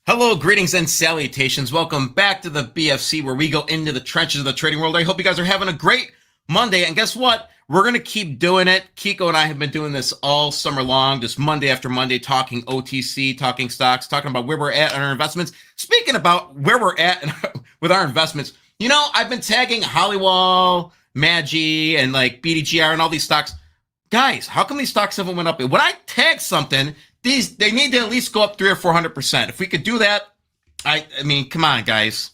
Hello, greetings and salutations. Welcome back to the BFC, where we go into the trenches of the trading world. I hope you guys are having a great Monday. And guess what? We're going to keep doing it. Kiko and I have been doing this all summer long, just Monday after Monday, talking OTC, talking stocks, talking about where we're at on our investments. Speaking about where we're at with our investments, you know, I've been tagging Hollywall, Magi, and like BDGR and all these stocks. Guys, how come these stocks haven't went up? When I tag something, they need to at least go up 300 or 400%. If we could do that, I mean, come on, guys,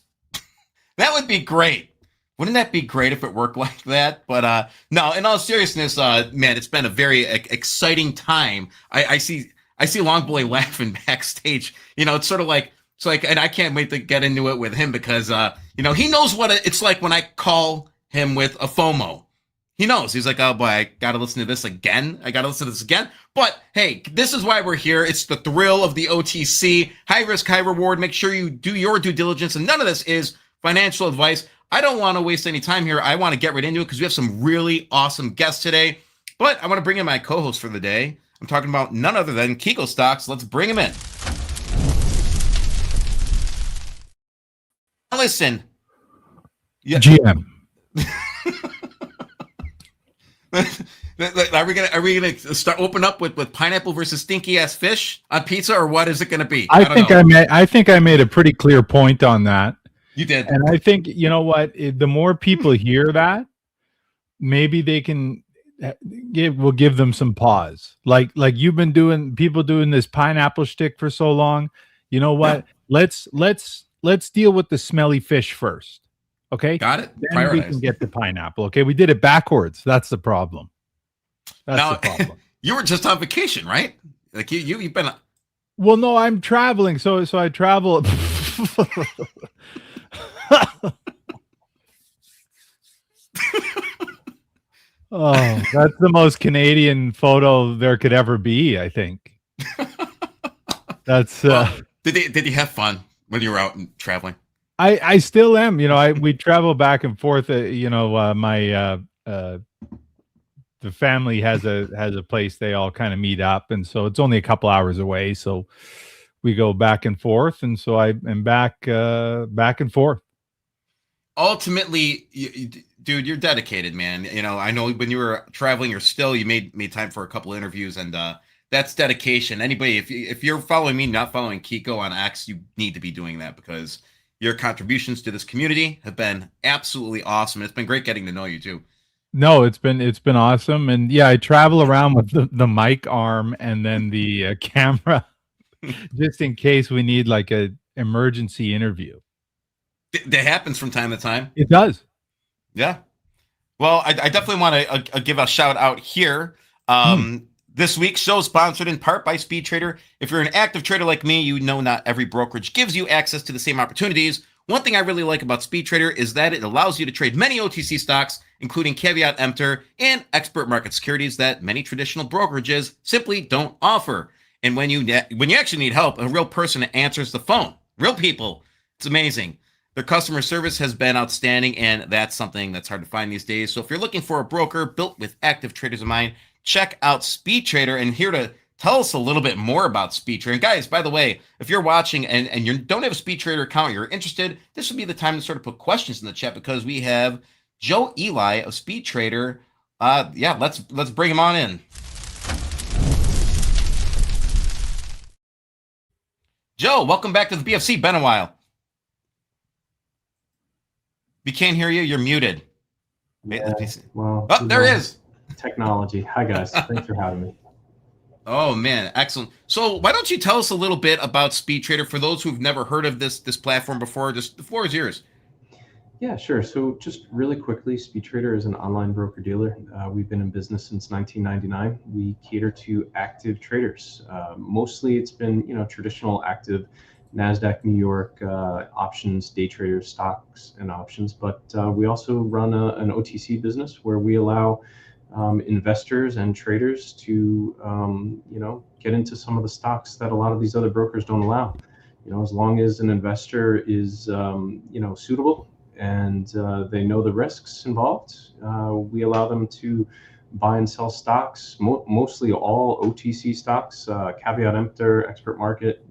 that would be great. Wouldn't that be great if it worked like that? But no, in all seriousness, man, it's been a very exciting time. I see Long Bully laughing backstage. You know, it's sort of like and I can't wait to get into it with him because you know, he knows what it's like when I call him with a FOMO. He knows. He's like, oh boy, I got to listen to this again. But hey, this is why we're here. It's the thrill of the OTC. High risk, high reward. Make sure you do your due diligence. And none of this is financial advice. I don't want to waste any time here. I want to get right into it because we have some really awesome guests today. But I want to bring in my co-host for the day. I'm talking about none other than Kiko Stocks. Let's bring him in. Listen. Yeah. GM. Are we gonna start open up with pineapple versus stinky ass fish on pizza, or what is it gonna be? I think I made a pretty clear point on that. You did, and I think, you know what? The more people hear that, maybe they can will give them some pause. Like you've been doing, people doing this pineapple shtick for so long. You know what? Yeah. Let's deal with the smelly fish first. Okay, got it. Then we can get the pineapple. Okay, we did it backwards. That's the problem. That's the problem. You were just on vacation, right? Like you've been. Well, no, I'm traveling. So I travel. Oh, that's the most Canadian photo there could ever be, I think. That's. Did you have fun when you were out and traveling? I still am. You know, we travel back and forth. You know, the family has a place they all kind of meet up, and so it's only a couple hours away. So we go back and forth, and so I am back and forth. Ultimately, dude, you're dedicated, man. You know, I know when you were traveling, you made time for a couple interviews, and that's dedication. Anybody, if you're following me, not following Kiko on X, you need to be doing that because your contributions to this community have been absolutely awesome. It's been great getting to know you too. No, it's been awesome. And yeah, I travel around with the mic arm and then the camera just in case we need like a emergency interview. That happens from time to time. It does. Yeah. Well, I definitely want to give a shout out here. This week's show is sponsored in part by Speed Trader. If you're an active trader like me, you know not every brokerage gives you access to the same opportunities. One thing I really like about Speed Trader is that it allows you to trade many OTC stocks, including caveat emptor and expert market securities that many traditional brokerages simply don't offer. And when you actually need help, a real person answers the phone. Real people. It's amazing. Their customer service has been outstanding, and that's something that's hard to find these days. So if you're looking for a broker built with active traders in mind, check out Speed Trader. And here to tell us a little bit more about Speed Trader. And guys, by the way, if you're watching and you don't have a Speed Trader account, you're interested, this would be the time to sort of put questions in the chat because we have Joe Eli of Speed Trader. Yeah, let's bring him on in. Joe, welcome back to the BFC. Been a while. We can't hear you. You're muted. Yeah, well, oh, there he is. Technology. Hi, guys. Thanks for having me. Oh, man. Excellent. So why don't you tell us a little bit about Speed Trader for those who've never heard of this platform before? Just the floor is yours. Yeah, sure. So just really quickly, Speed Trader is an online broker-dealer. We've been in business since 1999. We cater to active traders. Mostly it's been, you know, traditional active NASDAQ, New York options, day traders, stocks, and options. But we also run an OTC business where we allow investors and traders to, you know, get into some of the stocks that a lot of these other brokers don't allow. You know, as long as an investor is, you know, suitable and they know the risks involved, we allow them to buy and sell stocks, mostly all OTC stocks, caveat emptor, expert market,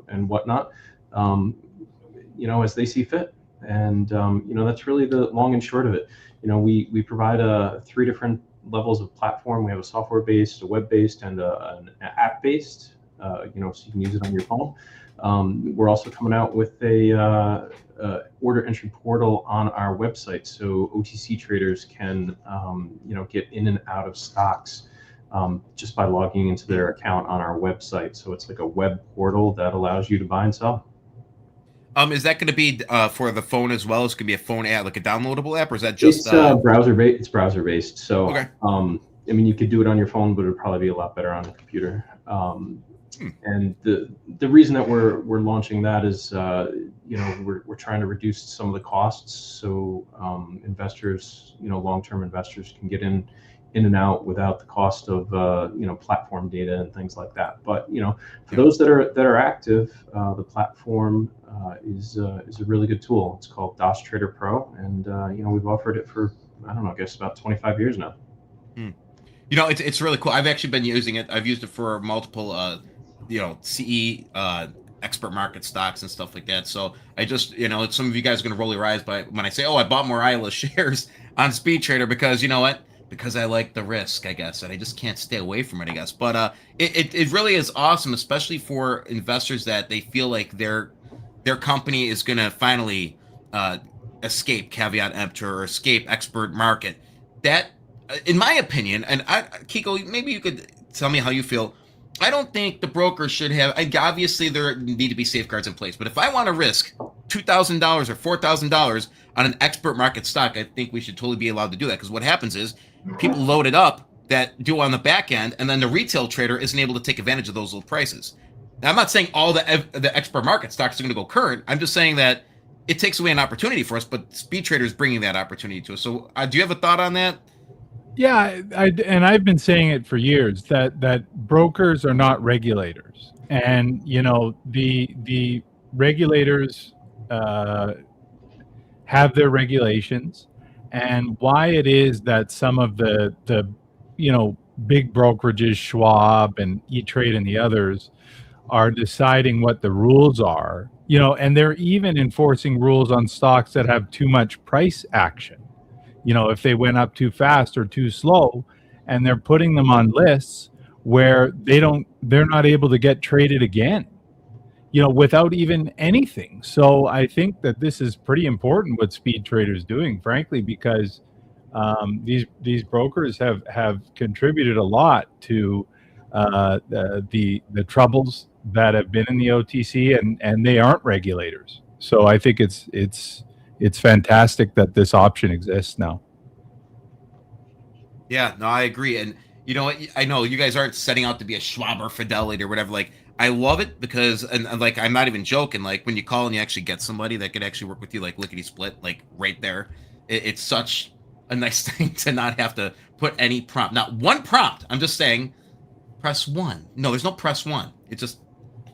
and whatnot. as they see fit. And that's really the long and short of it. We provide 3 different levels of platform. We have a software-based, a web-based, and an app-based. So you can use it on your phone. We're also coming out with a order entry portal on our website, so OTC traders can get in and out of stocks just by logging into their account on our website. So it's like a web portal that allows you to buy and sell. Is that going to be for the phone as well? Is it going to be a phone app, like a downloadable app, or is that just it's browser-based? It's browser-based. So okay. You could do it on your phone, but it would probably be a lot better on the computer. And the reason that we're launching that is we're trying to reduce some of the costs, so investors, long-term investors, can get in and out without the cost of platform data and things like that. But for those that are active, the platform is a really good tool. It's called DOS Trader Pro, and we've offered it for, I don't know, I guess about 25 years now. It's really cool. I've actually been using it. I've used it for multiple CE expert market stocks and stuff like that. So I just, some of you guys are going to roll your eyes by when I say, I bought more ILA shares on Speed Trader because you know what? Because I like the risk, I guess, and I just can't stay away from it, I guess. But it really is awesome, especially for investors that they feel like their company is going to finally escape caveat emptor or escape expert market. That, in my opinion, and Kiko, maybe you could tell me how you feel. I don't think the broker should have. Obviously, there need to be safeguards in place. But if I want to risk $2,000 or $4,000 on an expert market stock, I think we should totally be allowed to do that. Because what happens is people load it up that do on the back end, and then the retail trader isn't able to take advantage of those low prices. Now, I'm not saying all the expert market stocks are going to go current. I'm just saying that it takes away an opportunity for us. But Speed Trader is bringing that opportunity to us. So, do you have a thought on that? Yeah, I've been saying it for years that brokers are not regulators, and the regulators have their regulations, and why it is that some of the big brokerages, Schwab and E-Trade and the others, are deciding what the rules are, and they're even enforcing rules on stocks that have too much price action. If they went up too fast or too slow, and they're putting them on lists where they're not able to get traded again, without even anything. So I think that this is pretty important what Speed Trader's doing, frankly, because these brokers have contributed a lot to the troubles that have been in the OTC, and they aren't regulators. So I think it's fantastic that this option exists now. Yeah, no, I agree. And you know what? I know you guys aren't setting out to be a Schwab or Fidelity or whatever. Like, I love it because, and like, I'm not even joking. Like, when you call and you actually get somebody that could actually work with you, like lickety split, like right there, it's such a nice thing to not have to put any prompt. Not one prompt. I'm just saying, press 1. No, there's no press 1. It's just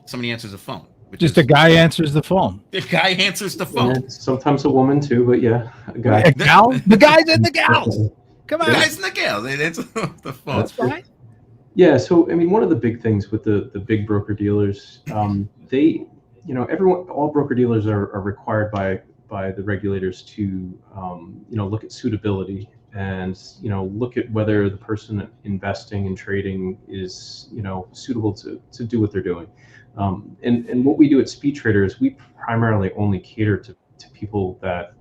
somebody answers the phone. Just a guy answers the phone. The guy answers the phone. Yeah, sometimes a woman too, but yeah, a guy. A gal? The guys and the gals. Come on. The guys and the gals. They answer the phone. That's right. Yeah, so one of the big things with the big broker dealers, they, all broker dealers are required by the regulators to, look at suitability and look at whether the person investing and trading is suitable to do what they're doing. And what we do at Speed Trader is we primarily only cater to people that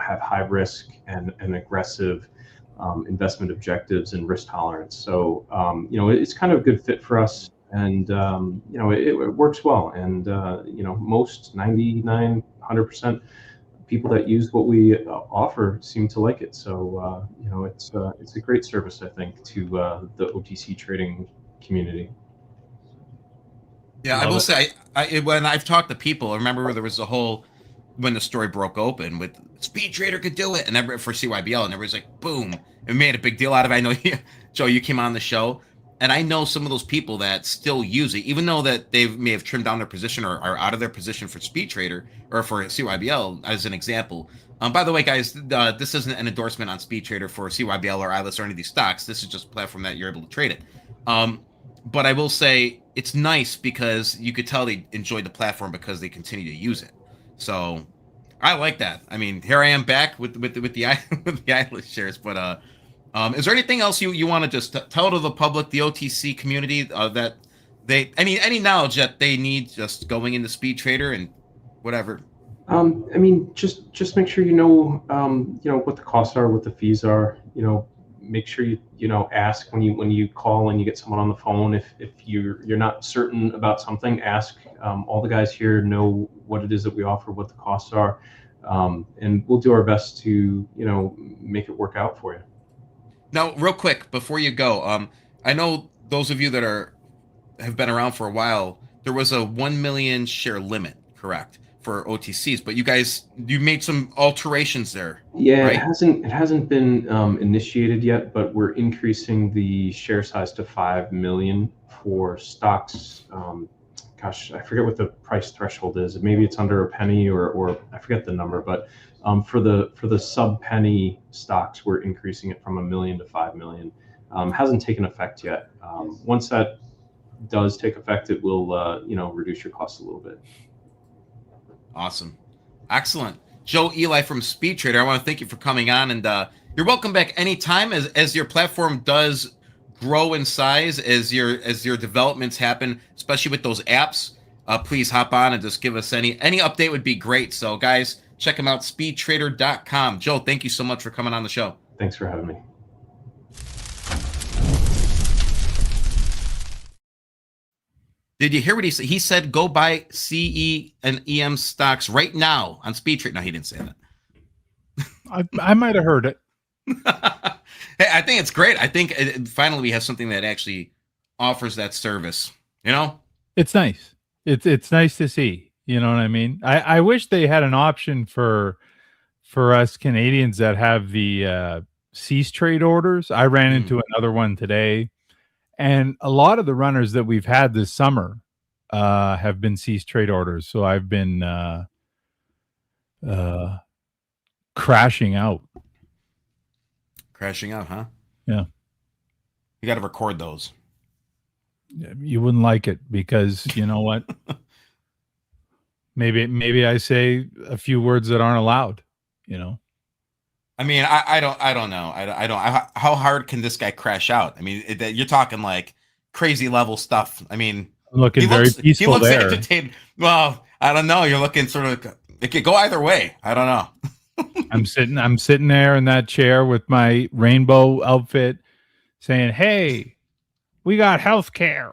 have high risk and aggressive investment objectives and risk tolerance. So it's kind of a good fit for us, and it works well. And most 99-100% people that use what we offer seem to like it. So it's a great service, I think, to the OTC trading community. Yeah, I will say, when I've talked to people, I remember there was a whole, when the story broke open with Speed Trader could do it, and for CYBL, and everybody's like, boom, it made a big deal out of it. I know, Joe, you came on the show, and I know some of those people that still use it, even though that they may have trimmed down their position or are out of their position for Speed Trader or for CYBL, as an example. By the way, guys, this isn't an endorsement on Speed Trader for CYBL or ILS or any of these stocks. This is just a platform that you're able to trade it. But I will say, it's nice because you could tell they enjoyed the platform because they continue to use it. So I like that. I mean, here I am back with the with the with the Island shares. But is there anything else you want to just tell to the public, the OTC community, that they any knowledge that they need just going into Speed Trader and whatever? I mean, just make sure you know what the costs are, what the fees are. Make sure you ask when you call and you get someone on the phone. If you're not certain about something, ask. All the guys here know what it is that we offer, what the costs are, and we'll do our best to make it work out for you. Now, real quick before you go, I know those of you that have been around for a while. There was a 1 million share limit, correct, for OTCs, but you made some alterations there. Yeah, right? it hasn't been initiated yet, but we're increasing the share size to 5 million for stocks. Gosh, I forget what the price threshold is. Maybe it's under a penny, or I forget the number. But for the sub penny stocks, we're increasing it from 1 million to 5 million. Hasn't taken effect yet. Once that does take effect, it will reduce your costs a little bit. Awesome. Excellent. Joe Eli from Speed Trader, I want to thank you for coming on, and you're welcome back anytime as your platform does grow in size, as your developments happen, especially with those apps. Please hop on and just give us any update would be great. So guys, check them out, speedtrader.com. Joe, thank you so much for coming on the show. Thanks for having me. Did you hear what he said? He said, go buy CE and EM stocks right now on Speed Trade. No, he didn't say that. I might have heard it. Hey, I think it's great. I think finally we have something that actually offers that service. It's nice. It's nice to see. You know what I mean? I wish they had an option for us Canadians that have the cease trade orders. I ran into another one today. And a lot of the runners that we've had this summer have been cease trade orders. So I've been crashing out. Crashing out, huh? Yeah. You got to record those. You wouldn't like it because you know what? Maybe I say a few words that aren't allowed. I mean, I don't know. I don't. How hard can this guy crash out? I mean, you're talking like crazy level stuff. I mean, looking very peaceful. He looks there. agitated. Well, I don't know. You're looking sort of. It could go either way. I don't know. I'm sitting there in that chair with my rainbow outfit, saying, "Hey, we got health care."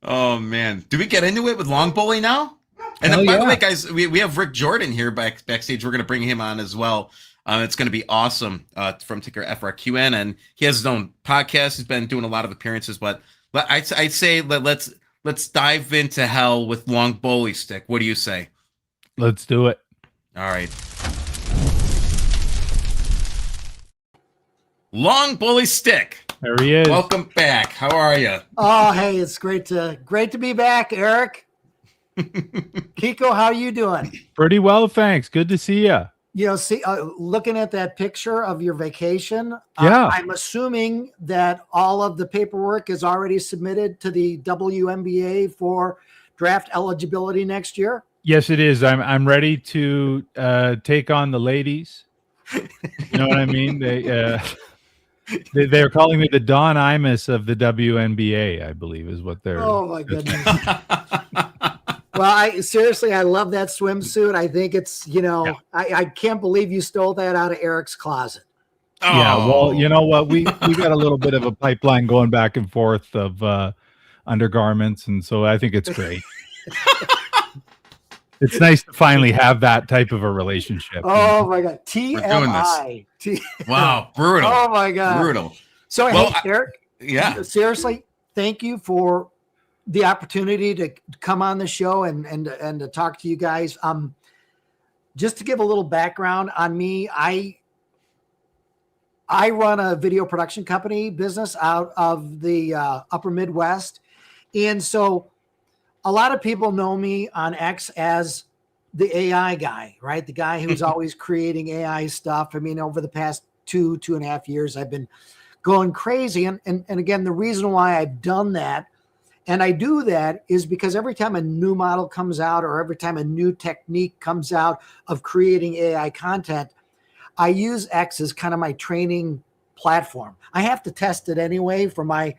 Oh man, do we get into it with LongBully now? And then, by the way, guys, we have Rick Jordan here backstage. We're going to bring him on as well. It's going to be awesome from ticker FRQN, and he has his own podcast. He's been doing a lot of appearances, but I'd say let's dive into hell with LongBullyStick. What do you say? Let's do it. All right. LongBullyStick. There he is. Welcome back. How are you? Oh, hey, it's great to be back, Eric. Kiko, how are you doing? Pretty well, thanks. Good to see you. Looking at that picture of your vacation, yeah. I'm assuming that all of the paperwork is already submitted to the WNBA for draft eligibility next year. Yes, it is. I'm ready to take on the ladies. You know what I mean? They're calling me the Don Imus of the WNBA, I believe, is what they're. Oh my goodness. Well, I love that swimsuit. I think it's, I can't believe you stole that out of Eric's closet. Oh. Yeah, well, you know what? We got a little bit of a pipeline going back and forth of undergarments, and so I think it's great. It's nice to finally have that type of a relationship. Oh my God. TMI. Wow, brutal. Oh my God. Brutal. So, hey, Eric, seriously, thank you for the opportunity to come on the show and to talk to you guys. Just to give a little background on me, I run a video production company business out of the upper Midwest. And so a lot of people know me on X as the AI guy, right? The guy who's always creating AI stuff. I mean, over the past two and a half years, I've been going crazy. And again, the reason why I've done that, and I do that, is because every time a new model comes out or every time a new technique comes out of creating AI content, I use X as kind of my training platform. I have to test it anyway for my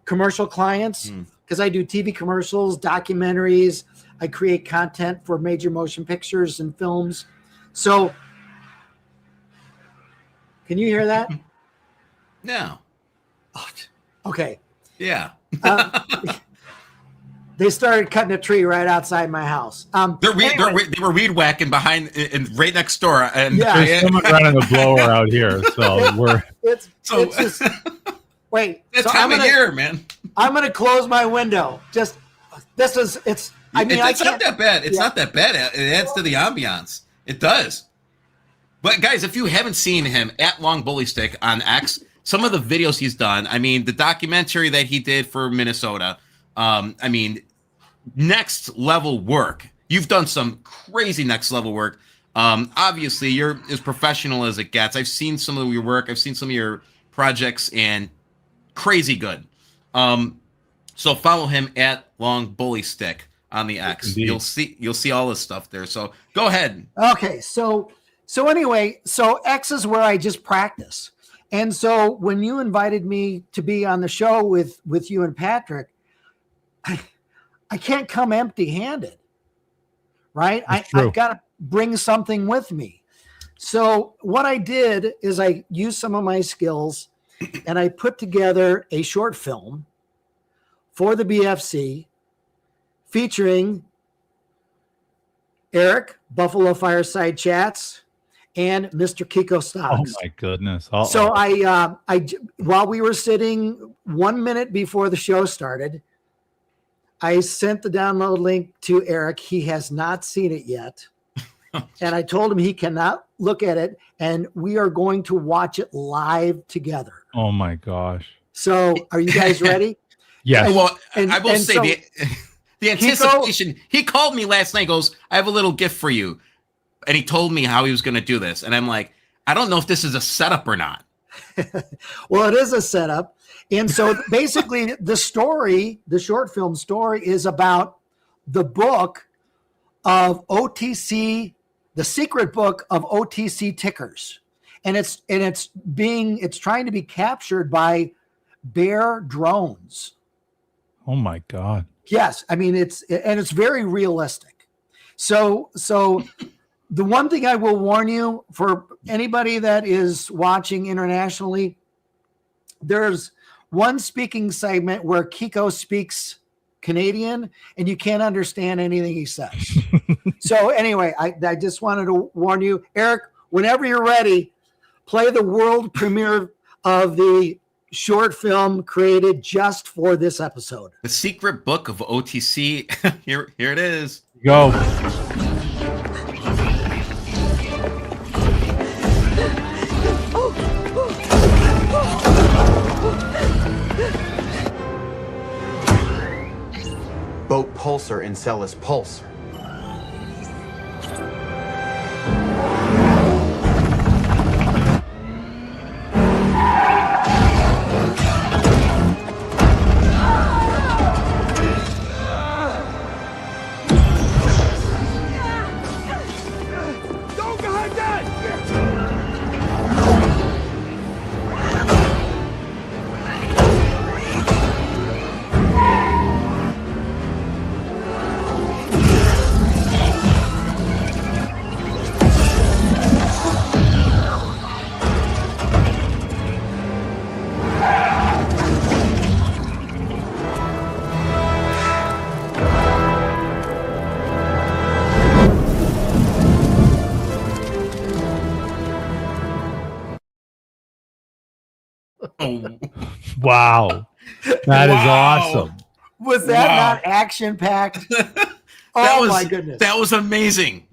commercial clients because I do TV commercials, documentaries. I create content for major motion pictures and films. So can you hear that? No. Oh, okay. Yeah. They started cutting a tree right outside my house. They were weed whacking behind and right next door. And there's someone running a blower out here, so it's just wait. That so time of year, man. I'm gonna close my window. Just it's. I mean, it's not that bad. It's not that bad. It adds to the ambiance. It does. But guys, if you haven't seen him at LongBullyStick on X, some of the videos he's done. I mean, the documentary that he did for Minnesota. I mean, next level work. You've done some crazy next level work. Obviously, you're as professional as it gets. I've seen some of your work. I've seen some of your projects, and crazy good. So follow him at LongBullyStick on the X. Indeed. You'll see all this stuff there. So go ahead. Okay, so anyway, so X is where I just practice. And so when you invited me to be on the show with you and Patrick, I can't come empty-handed, right? I've got to bring something with me. So what I did is I used some of my skills and I put together a short film for the BFC featuring Eric, Buffalo Fireside Chats, and Mr. Kiko Stocks. Oh my goodness. So I while we were sitting 1 minute before the show started, I sent the download link to Eric. He has not seen it yet. And I told him he cannot look at it, and we are going to watch it live together. Oh my gosh. So are you guys ready? Yes. Well, I will say so, the anticipation. He called me last night and goes, I have a little gift for you. And he told me how he was going to do this. And I'm like, I don't know if this is a setup or not. Well, it is a setup. And so basically the story, the short film story, is about the book of OTC, the secret book of OTC tickers. And it's trying to be captured by Bear drones. Oh my God. Yes. I mean, it's very realistic. So the one thing I will warn you, for anybody that is watching internationally, there's one speaking segment where Kiko speaks Canadian and you can't understand anything he says. So anyway, I just wanted to warn you. Eric, whenever you're ready, play the world premiere of the short film created just for this episode. The secret book of OTC. Here it is. Go. Boat Pulsar in Celis Pulsar. Wow. That is awesome. Was that not action packed? My goodness. That was amazing.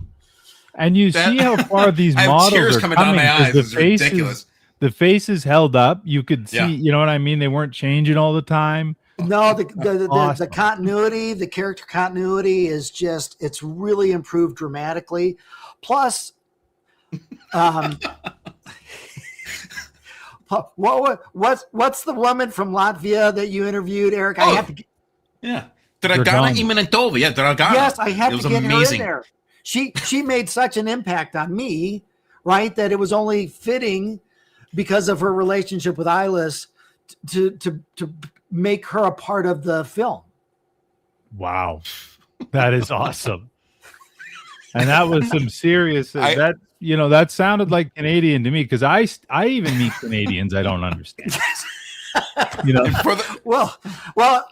And you see how far these models are coming down my eyes. It's ridiculous. The faces held up. You could see, you know what I mean? They weren't changing all the time. No, the continuity, the character continuity is just, it's really improved dramatically. Plus What's the woman from Latvia that you interviewed, Eric? I have to get, Yeah. Dragana Imanentova. Yeah, Dragana. yes, I had It to was get amazing. her in there. She made such an impact on me, right, that it was only fitting because of her relationship with Eilis to make her a part of the film. Wow. That is awesome. And that was some serious that sounded like Canadian to me, because I even meet Canadians I don't understand. Well,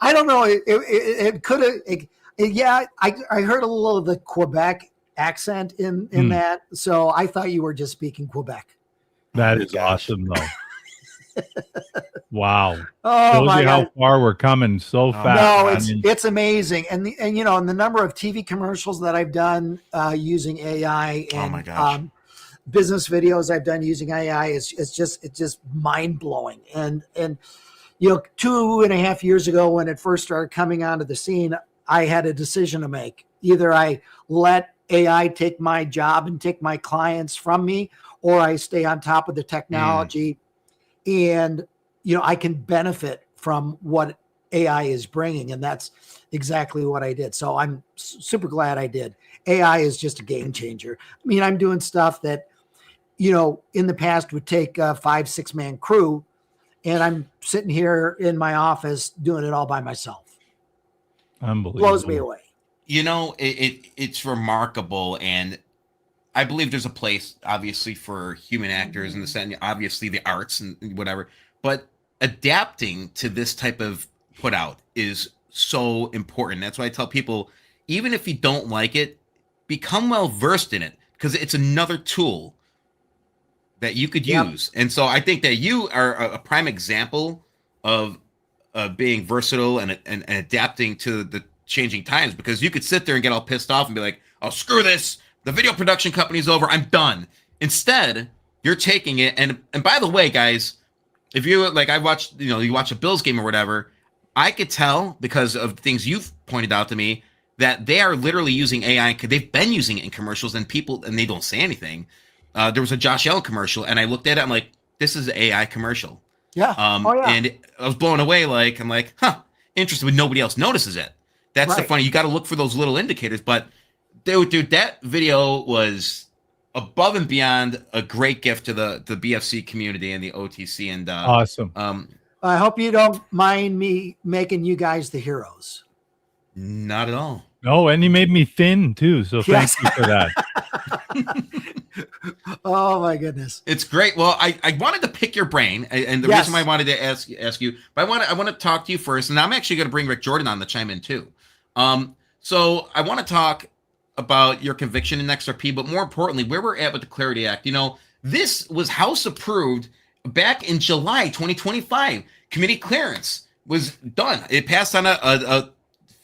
I don't know. It could have. Yeah, I heard a little of the Quebec accent in that, so I thought you were just speaking Quebec. That is awesome, though. Wow. Oh, shows my you God. how far we're coming so fast. No, it's amazing, and the number of TV commercials that I've done using AI and business videos I've done using AI is just mind blowing. And 2.5 years ago, when it first started coming onto the scene, I had a decision to make. Either I let AI take my job and take my clients from me, or I stay on top of the technology and I can benefit from what AI is bringing. And that's exactly what I did. So I'm super glad I did. AI is just a game changer. I mean, I'm doing stuff that, in the past would take a 5-6 man crew, and I'm sitting here in my office doing it all by myself. Unbelievable. Blows me away. It's remarkable, and I believe there's a place, obviously, for human actors in the sense, obviously the arts and whatever, but adapting to this type of put out is so important. That's why I tell people, even if you don't like it, become well versed in it, because it's another tool that you could use. And so I think that you are a prime example of being versatile and adapting to the changing times, because you could sit there and get all pissed off and be like, oh, screw this. The video production company's over. I'm done. Instead, you're taking it. And by the way, guys, if you I watched, you watch a Bills game or whatever, I could tell because of things you've pointed out to me that they are literally using AI. They've been using it in commercials, and they don't say anything. There was a Josh Allen commercial, and I looked at it. I'm like, this is an AI commercial. Yeah. And I was blown away. I'm like, interesting, but nobody else notices it. That's the funny. You got to look for those little indicators. But dude, that video was above and beyond a great gift to the BFC community and the OTC. And awesome. I hope you don't mind me making you guys the heroes. Not at all. No, and you made me thin too. So thank you for that. Oh my goodness, it's great. Well, I wanted to pick your brain, and the reason why I wanted to ask you, but I want to talk to you first, and I'm actually going to bring Rick Jordan on to chime in too. So I want to talk about your conviction in XRP, but more importantly, where we're at with the Clarity Act. This was House approved back in July 2025. Committee clearance was done. It passed on a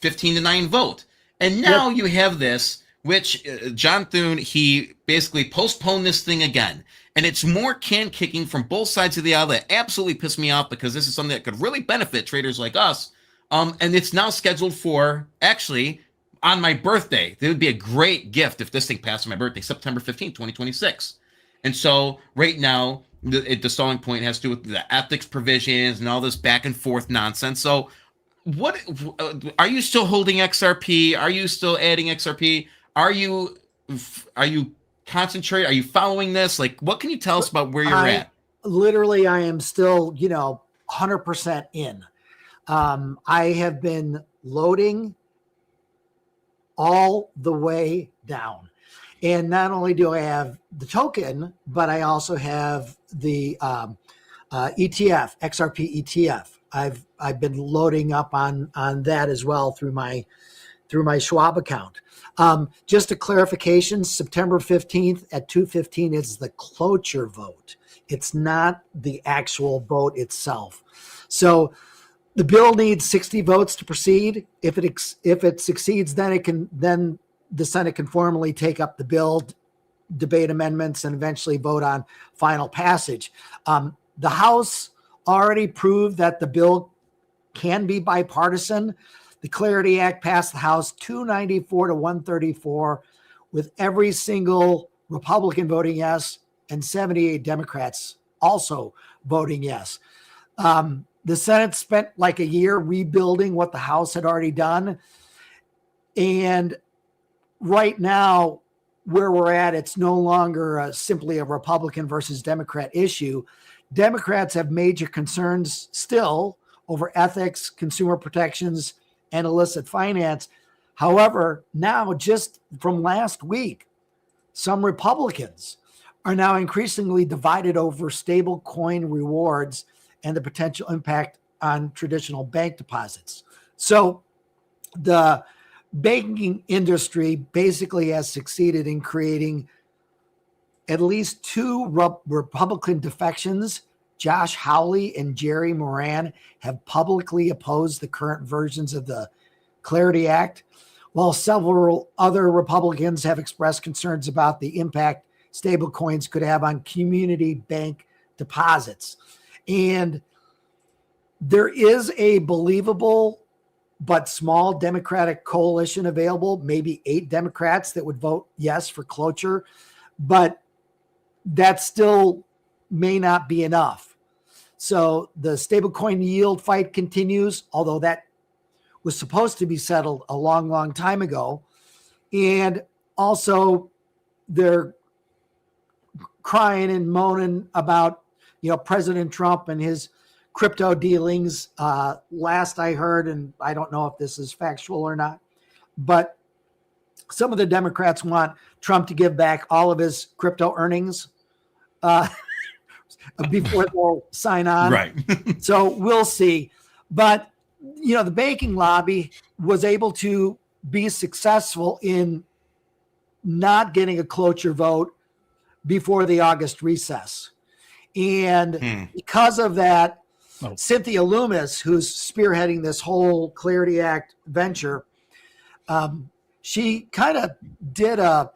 15-9 vote, and now you have this, which John Thune, he basically postponed this thing again. And it's more can kicking from both sides of the aisle that absolutely pissed me off, because this is something that could really benefit traders like us. And it's now scheduled for, actually, on my birthday. It would be a great gift if this thing passed on my birthday, September 15th, 2026. And so right now, the stalling point has to do with the ethics provisions and all this back and forth nonsense. So what are you still holding XRP? Are you still adding XRP? Are you concentrating? Are you following this? What can you tell us about where you're at? Literally, I am still, 100% in. I have been loading all the way down. And not only do I have the token, but I also have the ETF, XRP ETF. I've been loading up on that as well through my Schwab account. Just a clarification, September 15th at 2:15 is the cloture vote. It's not the actual vote itself. So the bill needs 60 votes to proceed. If it succeeds, then the Senate can formally take up the bill, debate amendments, and eventually vote on final passage. The House already proved that the bill can be bipartisan. The Clarity Act passed the House 294 to 134, with every single Republican voting yes and 78 Democrats also voting yes. The Senate spent like a year rebuilding what the House had already done. And right now, where we're at, it's no longer simply a Republican versus Democrat issue. Democrats have major concerns still over ethics, consumer protections, and illicit finance. However, now just from last week, some Republicans are now increasingly divided over stable coin rewards and the potential impact on traditional bank deposits. So the banking industry basically has succeeded in creating at least two Republican defections. Josh Hawley and Jerry Moran have publicly opposed the current versions of the Clarity Act, while several other Republicans have expressed concerns about the impact stablecoins could have on community bank deposits. And there is a believable but small Democratic coalition available, maybe 8 Democrats that would vote yes for cloture, but that still may not be enough. So the stablecoin yield fight continues, although that was supposed to be settled a long, long time ago. And also they're crying and moaning about, President Trump and his crypto dealings. Last I heard, and I don't know if this is factual or not, but some of the Democrats want Trump to give back all of his crypto earnings before they'll sign on. Right. So we'll see. But, the banking lobby was able to be successful in not getting a cloture vote before the August recess. And because of that, Cynthia Loomis, who's spearheading this whole Clarity Act venture, she kind of did an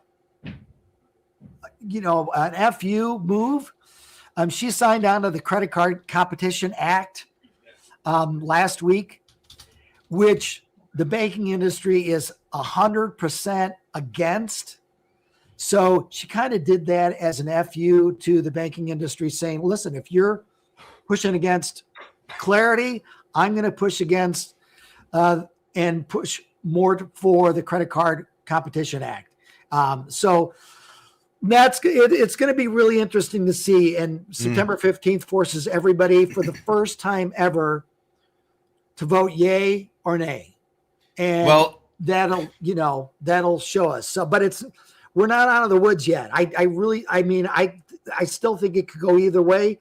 FU move. She signed on to the Credit Card Competition Act last week, which the banking industry is 100% against. So she kind of did that as an FU to the banking industry, saying, listen, if you're pushing against Clarity, I'm going to push against and push more for the Credit Card Competition Act. So it's going to be really interesting to see. And September 15th forces everybody for the first time ever to vote yay or nay. And that'll show us. So, but we're not out of the woods yet. I still think it could go either way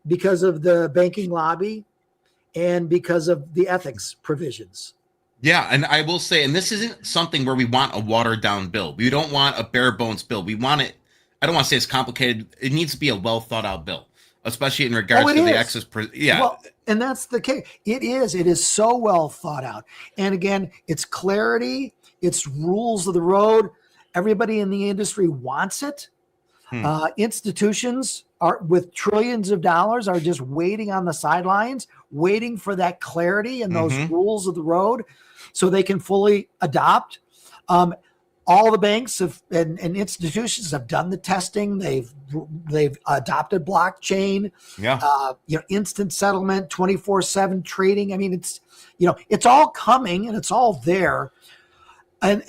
because of the banking lobby and because of the ethics provisions. Yeah, and I will say, and this isn't something where we want a watered down bill. We don't want a bare bones bill. We want it. I don't want to say it's complicated. It needs to be a well thought out bill, especially in regards to the excess. Well, and that's the case. It is so well thought out. And again, it's clarity. It's rules of the road. Everybody in the industry wants it. Institutions are with trillions of dollars are just waiting on the sidelines, waiting for that clarity and those rules of the road so they can fully adopt. All the banks and institutions have done the testing. They've adopted blockchain, instant settlement, 24/7 trading. I mean, it's all coming and it's all there. And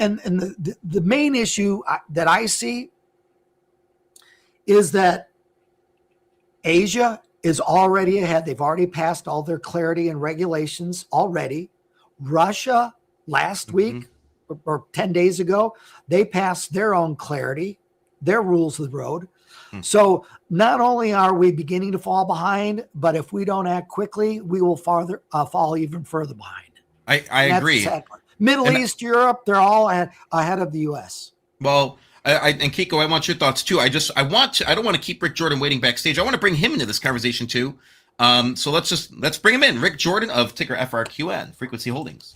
the main issue that I see is that Asia is already ahead. They've already passed all their clarity and regulations already. Russia last week or 10 days ago, they passed their own clarity, their rules of the road. So not only are we beginning to fall behind, but if we don't act quickly, we will fall even further behind. I agree. Middle East, Europe, they're all ahead of the U.S. Well, and Kiko, I want your thoughts too. I don't want to keep Rick Jordan waiting backstage. I want to bring him into this conversation too. So let's bring him in. Rick Jordan of ticker FRQN, Frequency Holdings.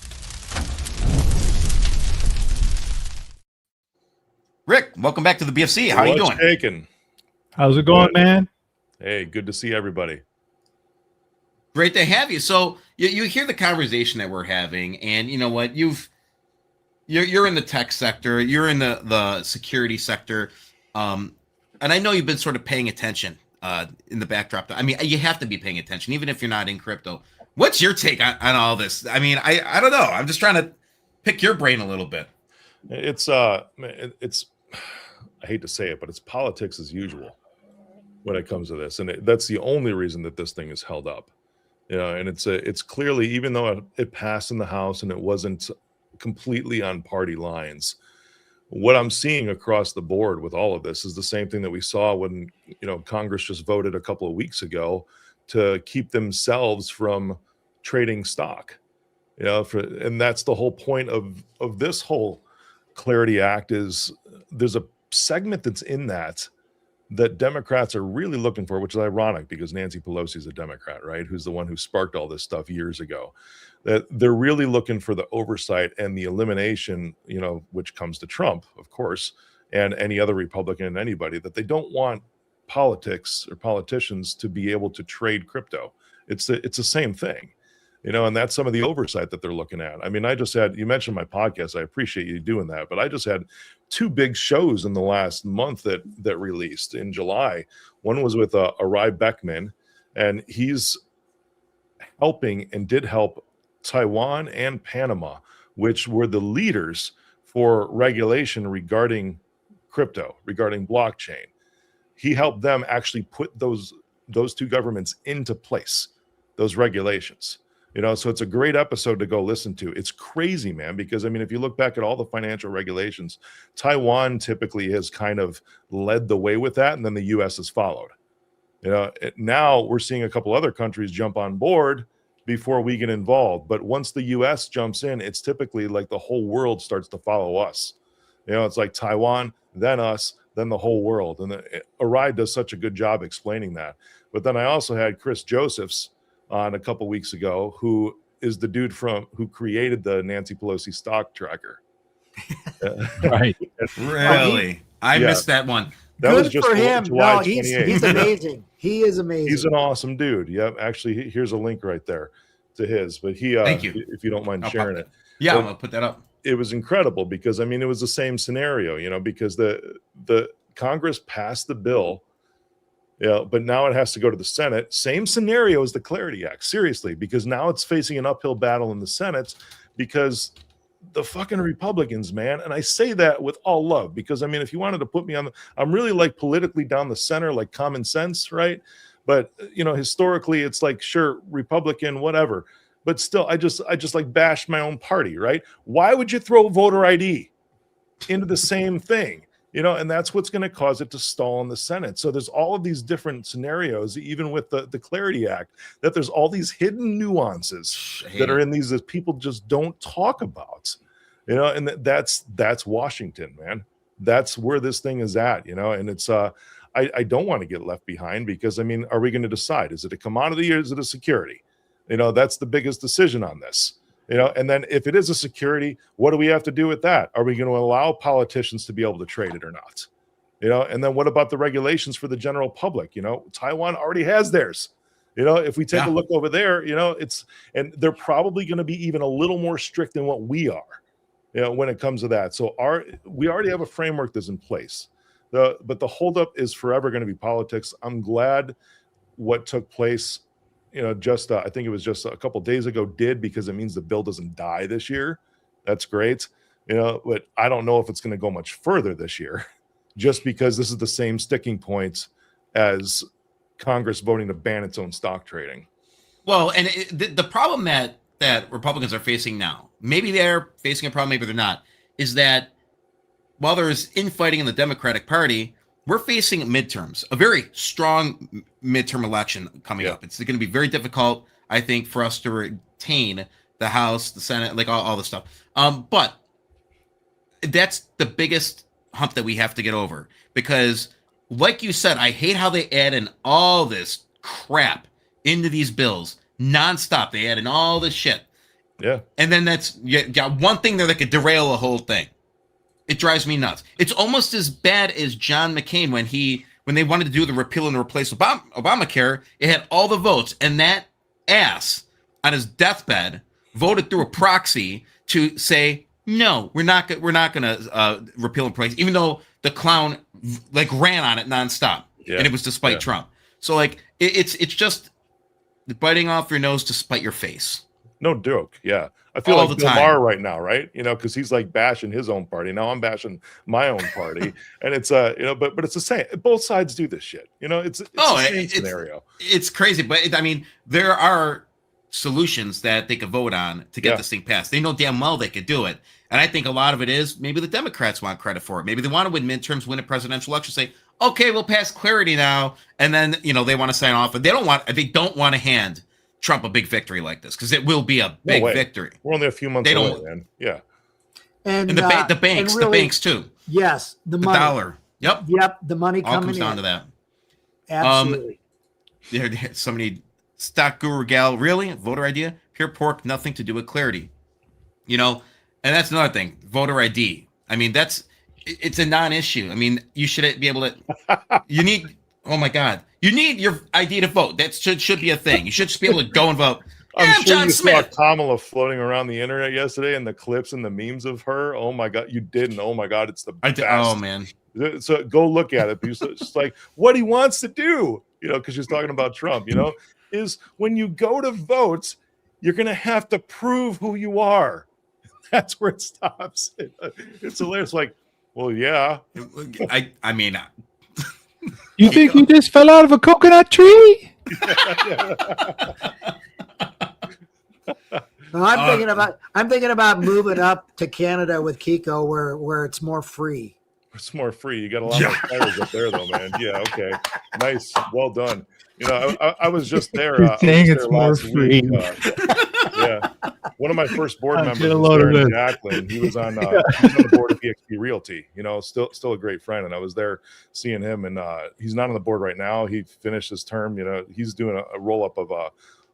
Rick, welcome back to the BFC. How are you doing? Taken? How's it going, man? Hey, good to see everybody. Great to have you. So you hear the conversation that we're having, and you know what? You're in the tech sector, you're in the security sector, and I know you've been sort of paying attention in the backdrop. I mean, you have to be paying attention, even if you're not in crypto. What's your take on all this? I mean, I don't know. I'm just trying to pick your brain a little bit. It's I hate to say it, but it's politics as usual when it comes to this, and that's the only reason that this thing is held up. And it's clearly, even though it passed in the House and it wasn't completely on party lines, what I'm seeing across the board with all of this is the same thing that we saw when Congress just voted a couple of weeks ago to keep themselves from trading stock. And that's the whole point of this whole Clarity Act. Is there's a segment that's in that Democrats are really looking for, which is ironic because Nancy Pelosi is a Democrat, right? Who's the one who sparked all this stuff years ago. That they're really looking for the oversight and the elimination, which comes to Trump, of course, and any other Republican and anybody, that they don't want politics or politicians to be able to trade crypto. It's the same thing. And that's some of the oversight that they're looking at. I mean, you mentioned my podcast. I appreciate you doing that, but I just had 2 big shows in the last month that released in July. One was with Arai Beckman, and he's helping and did help Taiwan and Panama, which were the leaders for regulation regarding crypto, regarding blockchain. He helped them actually put those 2 governments into place, those regulations. So it's a great episode to go listen to. It's crazy, man, because I mean, if you look back at all the financial regulations, Taiwan typically has kind of led the way with that, and then the U.S. has followed. Now we're seeing a couple other countries jump on board before we get involved. But once the U.S. jumps in, it's typically like the whole world starts to follow us. It's like Taiwan, then us, then the whole world. And Arai does such a good job explaining that. But then I also had Chris Josephs on a couple weeks ago, who is the dude who created the Nancy Pelosi stock tracker. Right. Really? I missed that one. That Good was just for him. July No, he's amazing. He is amazing. He's an awesome dude. Yep. Actually, here's a link right there to his. But Thank you. If you don't mind sharing it. Yeah, but I'm gonna put that up. It was incredible because I mean, it was the same scenario, because the Congress passed the bill. But now it has to go to the Senate. Same scenario as the Clarity Act, seriously, because now it's facing an uphill battle in the Senate because the fucking Republicans, man. And I say that with all love because, I mean, if you wanted to put me I'm really like politically down the center, like common sense, right? But, historically, it's like, sure, Republican, whatever. But still, I just like bashed my own party, right? Why would you throw voter ID into the same thing? And that's what's going to cause it to stall in the Senate. So there's all of these different scenarios, even with the Clarity Act, that there's all these hidden nuances that are in these that people just don't talk about, and that's Washington, man. That's where this thing is at, and it's, I don't want to get left behind because, I mean, are we going to decide? Is it a commodity or is it a security? That's the biggest decision on this. And then if it is a security, what do we have to do with that? Are we going to allow politicians to be able to trade it or not? And then what about the regulations for the general public? Taiwan already has theirs. If we take a look over there, and they're probably going to be even a little more strict than what we are, when it comes to that. So we already have a framework that's in place. But the holdup is forever going to be politics. I'm glad what took place I think it was just a couple days ago because it means the bill doesn't die this year. That's great. But I don't know if it's going to go much further this year just because this is the same sticking point as Congress voting to ban its own stock trading. Well, and the problem that Republicans are facing now, maybe they're facing a problem, maybe they're not, is that while there's infighting in the Democratic Party, we're facing midterms, a very strong midterm election coming up. It's going to be very difficult, I think, for us to retain the House, the Senate, like all the stuff. But that's the biggest hump that we have to get over because, like you said, I hate how they add in all this crap into these bills nonstop. They add in all this shit. Yeah. And then you got one thing there that could derail a whole thing. It drives me nuts. It's almost as bad as John McCain when they wanted to do the repeal and replace Obamacare. It had all the votes, and that ass on his deathbed voted through a proxy to say no, we're not going to repeal and replace, even though the clown ran on it nonstop, and it was despite Trump. So like it's just biting off your nose to spite your face. No joke. Yeah. I feel All like the Bill time. Maher right now, right? You know, because he's like bashing his own party. Now I'm bashing my own party. And it's you know, but it's the same. Both sides do this shit. You know, it's the same scenario. It's crazy, but I mean, there are solutions that they could vote on to get this thing passed. They know damn well they could do it. And I think a lot of it is maybe the Democrats want credit for it. Maybe they want to win midterms, win a presidential election, say, okay, we'll pass clarity now. And then, you know, they want to sign off. But they don't want to hand Trump a big victory like this, because it will be a big victory. We're only a few months away, man. Yeah. And the banks, really, the banks too. Yes, the money. Dollar. Yep. The money all coming comes down in. to that. Absolutely. Somebody, stock guru gal, really? Voter idea? Pure pork, nothing to do with clarity. You know, and that's another thing. Voter ID. I mean, it's a non-issue. I mean, you should be able to. Oh my God. You need your ID to vote. That should be a thing. You should just be able to go and vote. I'm sure John you Smith. saw Kamala floating around the internet yesterday, and the clips and the memes of her. Oh my God, you didn't. Oh my God, it's the best. Oh man. So go look at it. Because it's just like what he wants to do, you know, because she's talking about Trump, you know, is when you go to vote, you're going to have to prove who you are. That's where it stops. It's hilarious. Like, well, yeah. I mean, you think you just fell out of a coconut tree? No, I'm thinking about moving up to Canada with Kiko, where it's more free. It's more free. You got a lot more players up there, though, man. Yeah, okay, nice, well done. You know, I was just there. Saying it's more free. Yeah, one of my first board members was there in Jacqueline. He was on the board of EXP Realty. You know, still a great friend, and I was there seeing him. And he's not on the board right now. He finished his term. You know, he's doing a roll up of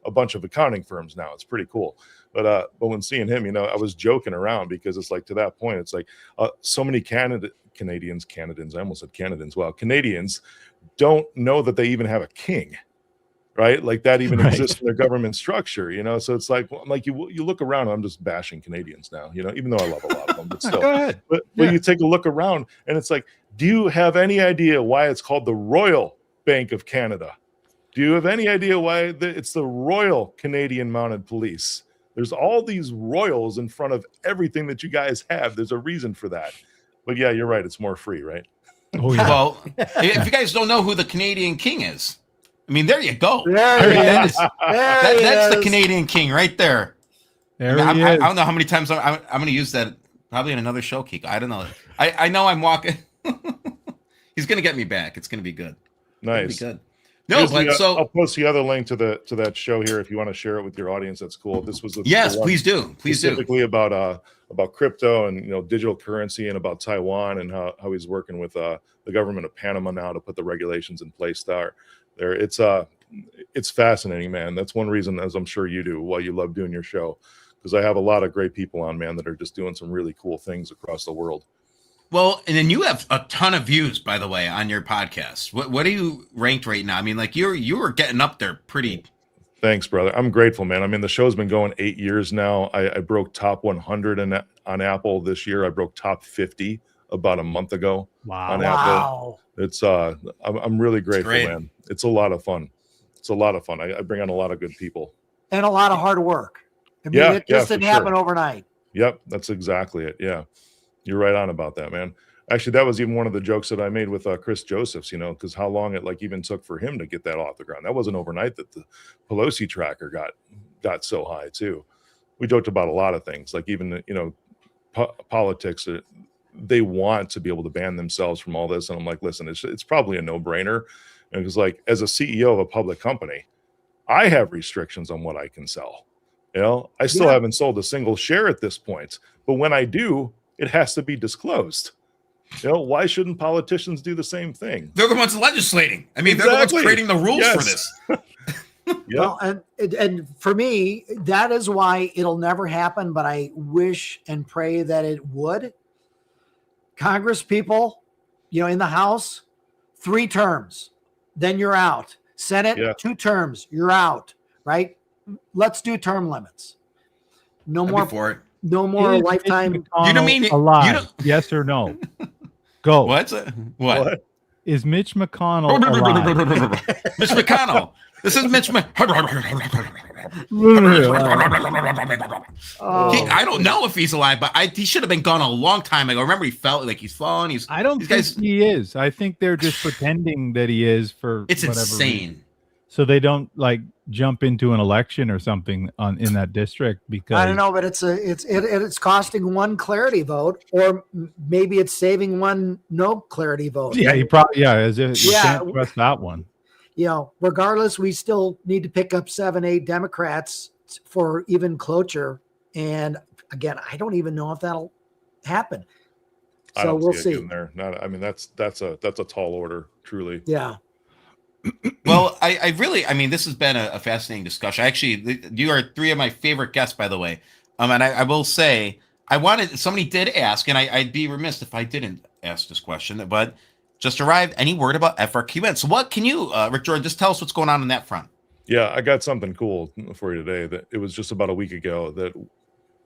a bunch of accounting firms now. It's pretty cool. But when seeing him, you know, I was joking around because it's like, to that point, it's like so many Canadians, I almost said Canadians. Well, Canadians don't know that they even have a king, right? Like that even exists in their government structure, you know? So it's like you look around, I'm just bashing Canadians now, you know, even though I love a lot of them, but still. Go ahead. But you take a look around and it's like, do you have any idea why it's called the Royal Bank of Canada? Do you have any idea why it's the Royal Canadian Mounted Police? There's all these royals in front of everything that you guys have. There's a reason for that. But yeah, you're right. It's more free, right? Oh, yeah. Well, if you guys don't know who the Canadian king is, I mean, there you go. There he is. That's the Canadian king right there. There he is. I don't know how many times I'm going to use that. Probably in another show, Kiko. I don't know. I know I'm walking. He's going to get me back. It's going to be good. Nice. It's gonna be good. No, but so I'll post the other link to that show here if you want to share it with your audience. That's cool. This was yes, please do. Please do. Specifically about crypto and, you know, digital currency, and about Taiwan and how he's working with the government of Panama now to put the regulations in place there. It's fascinating, man. That's one reason, as I'm sure you do, why you love doing your show, because I have a lot of great people on, man, that are just doing some really cool things across the world. Well, and then you have a ton of views, by the way, on your podcast. What are you ranked right now? I mean, like you were getting up there pretty. Thanks, brother. I'm grateful, man. I mean, the show's been going 8 years now. I broke top 100 on Apple this year. I broke top 50 about a month ago. Wow. On Apple. It's I'm really grateful, man. It's a lot of fun. I bring on a lot of good people. And a lot of hard work. I mean, it just didn't happen overnight. Yep, that's exactly it. Yeah. You're right on about that, man. Actually, that was even one of the jokes that I made with Chris Josephs, you know, because how long it even took for him to get that off the ground. That wasn't overnight that the Pelosi tracker got so high too. We joked about a lot of things, like even, you know, politics. They want to be able to ban themselves from all this. And I'm like, listen, it's probably a no-brainer. And it's like, as a CEO of a public company, I have restrictions on what I can sell. You know, I still haven't sold a single share at this point, but when I do, it has to be disclosed. You know, why shouldn't politicians do the same thing? They're the ones legislating. I mean, they're the ones creating the rules for this. Well, and for me, that is why it'll never happen, but I wish and pray that it would. Congress people, you know, in the House, 3 terms, then you're out. Senate, 2 terms, you're out, right? Let's do term limits. No more for it. No more lifetime. You don't mean alive? Yes or no? Go. What? Is Mitch McConnell alive? Mitch McConnell. This is Mitch. Oh, I don't know if he's alive, but he should have been gone a long time ago. Remember, he felt like he's fallen. I don't think he is. I think they're just pretending that he is for It's whatever insane. reason. So they don't like jump into an election or something in that district because I don't know, but it's costing one clarity vote, or maybe it's saving one no clarity vote. Yeah, you can't trust that one. You know, regardless, we still need to pick up 7-8 Democrats for even cloture. And again, I don't even know if that'll happen. So we'll see. There. I mean, that's a tall order, truly. Yeah. Well, I this has been a fascinating discussion. Actually, you are three of my favorite guests, by the way. And I will say, somebody did ask, and I'd be remiss if I didn't ask this question, but just arrived. Any word about FRQN? So what can you, Rick Jordan, just tell us what's going on that front? Yeah, I got something cool for you today. That it was just about a week ago that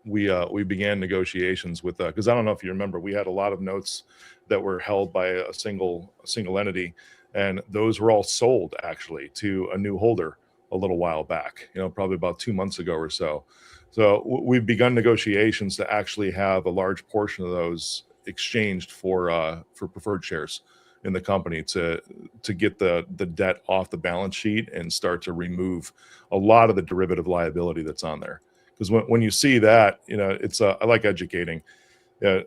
we began negotiations with, because I don't know if you remember, we had a lot of notes that were held by a single entity. And those were all sold actually to a new holder a little while back, probably about 2 months ago or so. So we've begun negotiations to actually have a large portion of those exchanged for preferred shares in the company to get the debt off the balance sheet and start to remove a lot of the derivative liability that's on there. Because when you see that, it's I like educating. That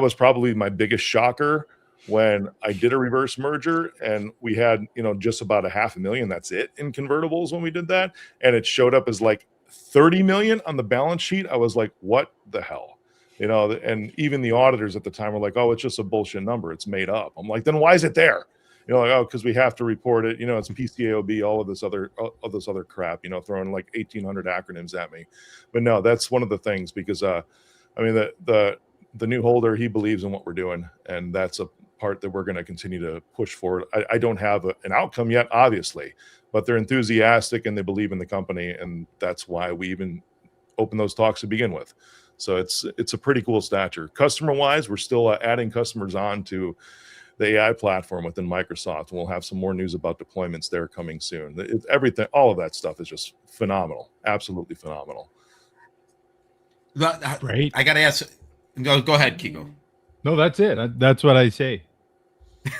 was probably my biggest shocker when I did a reverse merger and we had, just about $500,000, that's it, in convertibles when we did that. And it showed up as like 30 million on the balance sheet. I was like, what the hell? And even the auditors at the time were like, oh, it's just a bullshit number. It's made up. I'm like, then why is it there? Because we have to report it. It's PCAOB, all of this other crap, throwing like 1,800 acronyms at me. But no, that's one of the things because, the new holder, he believes in what we're doing. And that's a part that we're going to continue to push forward. I don't have an outcome yet, obviously, but they're enthusiastic and they believe in the company. And that's why we even open those talks to begin with. So it's a pretty cool stature. Customer wise, we're still adding customers on to the AI platform within Microsoft. And we'll have some more news about deployments there coming soon. Everything, all of that stuff is just phenomenal. Absolutely phenomenal. Great. I got to ask, go ahead, Kiko. No, that's it. That's what I say.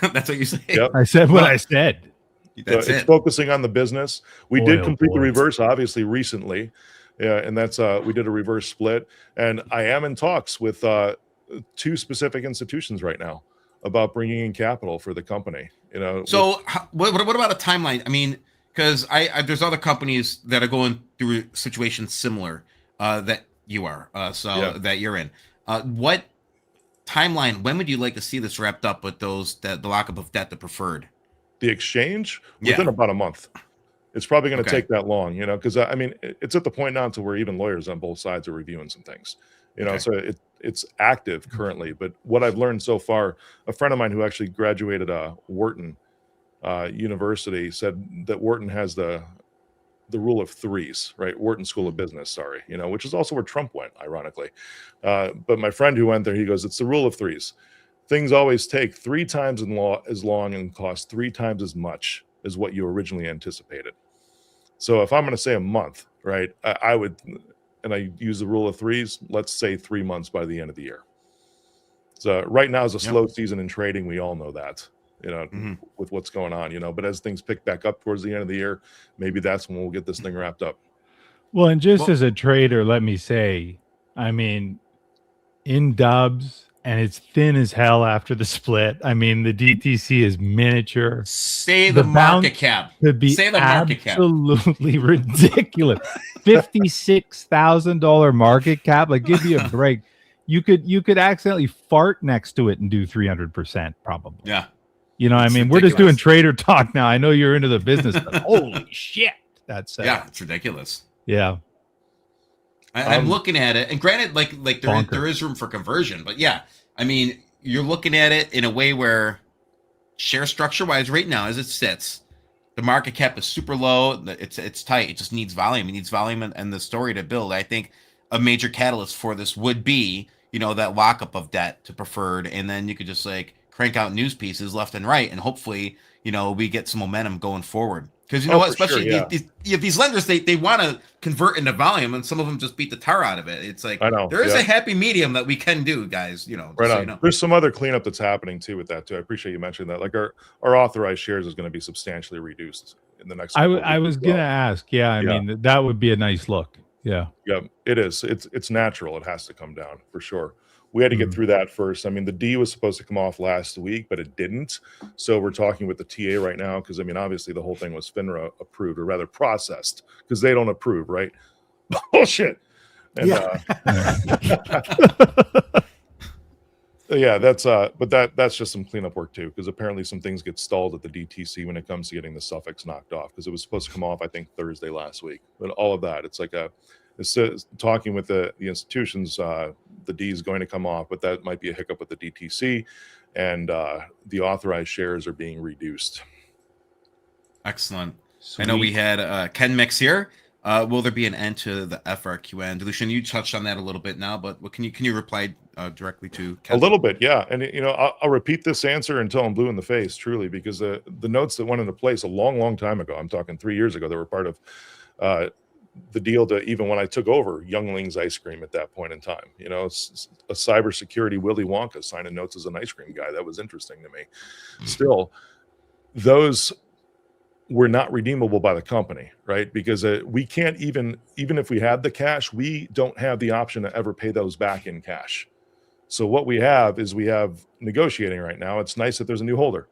That's what you say. Yep. I said what I said. It's focusing on the We did complete the reverse, obviously, recently. Yeah, and that's we did a reverse split. And I am in talks with 2 specific institutions right now about bringing in capital for the company. So what about a timeline? I mean, because there's other companies that are going through situations similar that you are, that you're in. What timeline? When would you like to see this wrapped up with the lockup of debt, the preferred? The exchange within about a month. It's probably going to take that long, because it's at the point now to where even lawyers on both sides are reviewing some things, so it's active currently. But what I've learned so far, a friend of mine who actually graduated Wharton University said that Wharton has the rule of threes, right? Wharton School of Business, sorry, which is also where Trump went, ironically. But my friend who went there, he goes, it's the rule of threes. Things always take 3 times as long and cost 3 times as much as what you originally anticipated. So if I'm going to say a month, right, I would, and I use the rule of threes, let's say 3 months by the end of the year. So right now is a slow season in trading. We all know that, with what's going on, but as things pick back up towards the end of the year, maybe that's when we'll get this thing wrapped up. Well, and just as a trader, let me say, in dubs, and it's thin as hell after the split. The DTC is miniature. Say the market cap. Could be absolutely ridiculous. $56,000 market cap. Like, give me a break. You could accidentally fart next to it and do 300% probably. Yeah. We're just doing trader talk now. I know you're into the business, but holy shit. That's it's ridiculous. Yeah. I'm looking at it, and granted, like there is room for conversion, but you're looking at it in a way where share structure wise, right now as it sits, the market cap is super low. It's tight. It just needs volume. It needs volume and the story to build. I think a major catalyst for this would be, that lockup of debt to preferred, and then you could just crank out news pieces left and right, and hopefully, we get some momentum going forward. Because you know what, especially sure, these lenders, they want to convert into volume, and some of them just beat the tar out of it. It's like I know, there is a happy medium that we can do, guys. Right on. There's some other cleanup that's happening too with that too. I appreciate you mentioning that. Like our authorized shares is going to be substantially reduced in the next. I was gonna ask. Yeah, I mean that would be a nice look. Yeah. Yeah, it is. It's natural. It has to come down for sure. We had to get through that first. I mean, the D was supposed to come off last week, but it didn't. So we're talking with the TA right now because, I mean, obviously the whole thing was FINRA approved, or rather processed, because they don't approve, right? Bullshit. And, yeah, that's just some cleanup work too, because apparently some things get stalled at the DTC when it comes to getting the suffix knocked off, because it was supposed to come off, I think, Thursday last week. But all of that, it's like talking with the institutions, the D is going to come off, but that might be a hiccup with the DTC, and the authorized shares are being reduced. Excellent. Sweet. I know we had Ken Mix here. Will there be an end to the FRQN? Dilution, you touched on that a little bit now, but what can you reply directly to Ken? A little bit, yeah. And I'll repeat this answer until I'm blue in the face, truly, because the notes that went into place a long time ago, I'm talking 3 years ago, they were part of the deal to even when I took over Youngling's ice cream at that point in time. A cybersecurity Willy Wonka signing notes as an ice cream guy. That was interesting to me. Still, those were not redeemable by the company, right? Because we can't even if we had the cash, we don't have the option to ever pay those back in cash. So what we have is negotiating right now. It's nice that there's a new holder,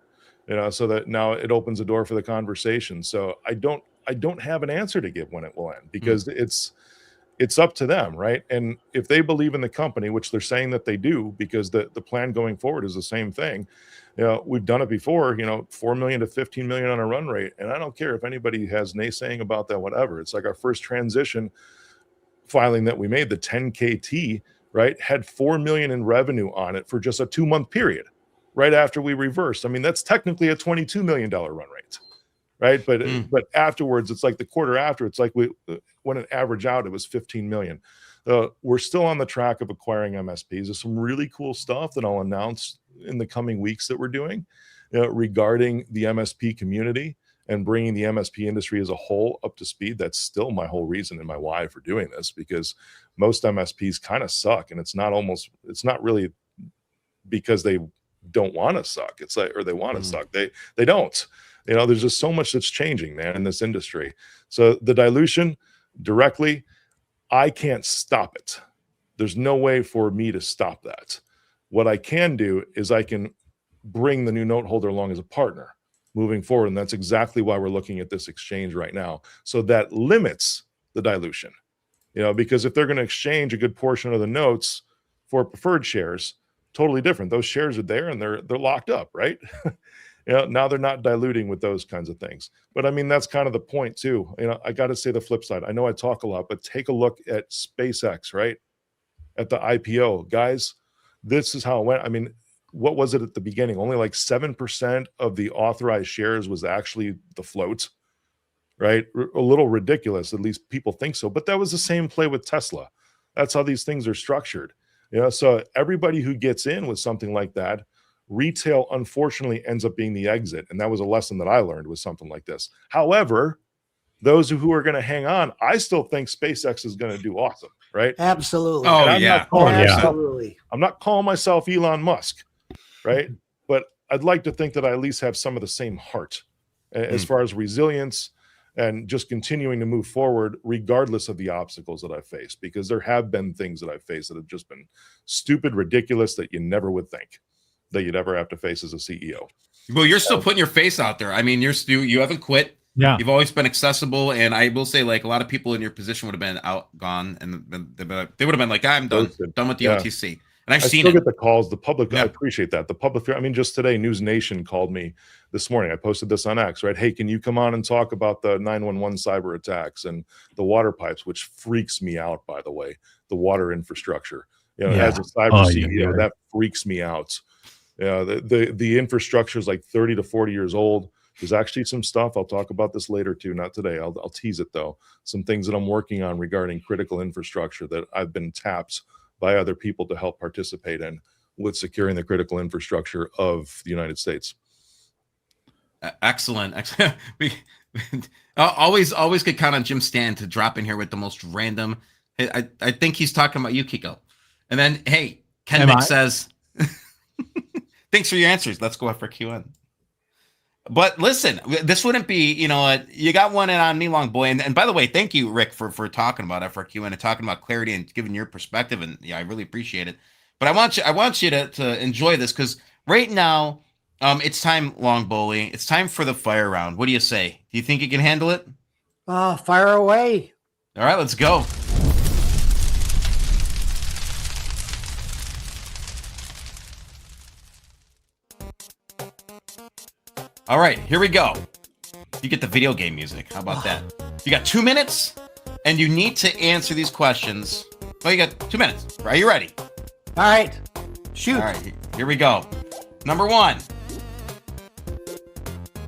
so that now it opens the door for the conversation. So I don't have an answer to give when it will end, because it's up to them, right? And if they believe in the company, which they're saying that they do, because the plan going forward is the same thing. We've done it before, 4 million to 15 million on a run rate. And I don't care if anybody has naysaying about that, whatever. It's like our first transition filing that we made, the 10KT, right, had 4 million in revenue on it for just a 2-month period right after we reversed. I mean, that's technically a $22 million run rate. Right. But afterwards, it's like the quarter after, it's like when it averaged out, it was 15 million. We're still on the track of acquiring MSPs. There's some really cool stuff that I'll announce in the coming weeks that we're doing regarding the MSP community and bringing the MSP industry as a whole up to speed. That's still my whole reason and my why for doing this, because most MSPs kind of suck. And it's not really because they don't want to suck. It's like, or they want to suck. They don't. There's just so much that's changing, man, in this industry. So the dilution directly, I can't stop it. There's no way for me to stop that. What I can do is I can bring the new note holder along as a partner moving forward. And that's exactly why we're looking at this exchange right now. So that limits the dilution, because if they're going to exchange a good portion of the notes for preferred shares, totally different. Those shares are there and they're locked up, right? Now they're not diluting with those kinds of things. But I mean, that's kind of the point too. I got to say the flip side. I know I talk a lot, but take a look at SpaceX, right? At the IPO, guys, this is how it went. I mean, what was it at the beginning? Only like 7% of the authorized shares was actually the float, right? A little ridiculous. At least people think so. But that was the same play with Tesla. That's how these things are structured. So everybody who gets in with something like that, retail unfortunately ends up being the exit. And that was a lesson that I learned with something like this. However, those who are going to hang on, I still think SpaceX is going to do awesome, right? Absolutely. Oh, Absolutely. I'm not calling myself Elon Musk, right? But I'd like to think that I at least have some of the same heart as far as resilience and just continuing to move forward regardless of the obstacles that I face, because there have been things that I've faced that have just been stupid, ridiculous, that you never would think that you'd ever have to face as a CEO. Well, you're still putting your face out there. I mean, you haven't quit. Yeah. You've always been accessible. And I will say, like, a lot of people in your position would have been gone, and they would have been like, I'm done with the OTC. And I've seen it. I still get the calls. The public, I appreciate that. The public, I mean, just today, News Nation called me this morning. I posted this on X, right? Hey, can you come on and talk about the 911 cyber attacks and the water pipes, which freaks me out, by the way, the water infrastructure. As a cyber CEO, that freaks me out. The infrastructure is like 30 to 40 years old. There's actually some stuff, I'll talk about this later too, not today. I'll tease it though. Some things that I'm working on regarding critical infrastructure that I've been tapped by other people to help participate in with securing the critical infrastructure of the United States. Excellent. We always could count on Jim Stan to drop in here with the most random. I think he's talking about you, Kiko. And then, hey, Ken Mick says, thanks for your answers. Let's go after QN. But listen, this wouldn't be, you got one in on me, Long Boy. And by the way, thank you, Rick, for talking about FRQ and talking about clarity and giving your perspective. And yeah, I really appreciate it. But I want you to enjoy this, because right now, it's time, Long Bully. It's time for the fire round. What do you say? Do you think you can handle it? Fire away. All right, let's go. All right, here we go. You get the video game music. How about that? You got 2 minutes, and you need to answer these questions. Well, you got 2 minutes. Are you ready? All right. Shoot. All right, here we go. Number 1.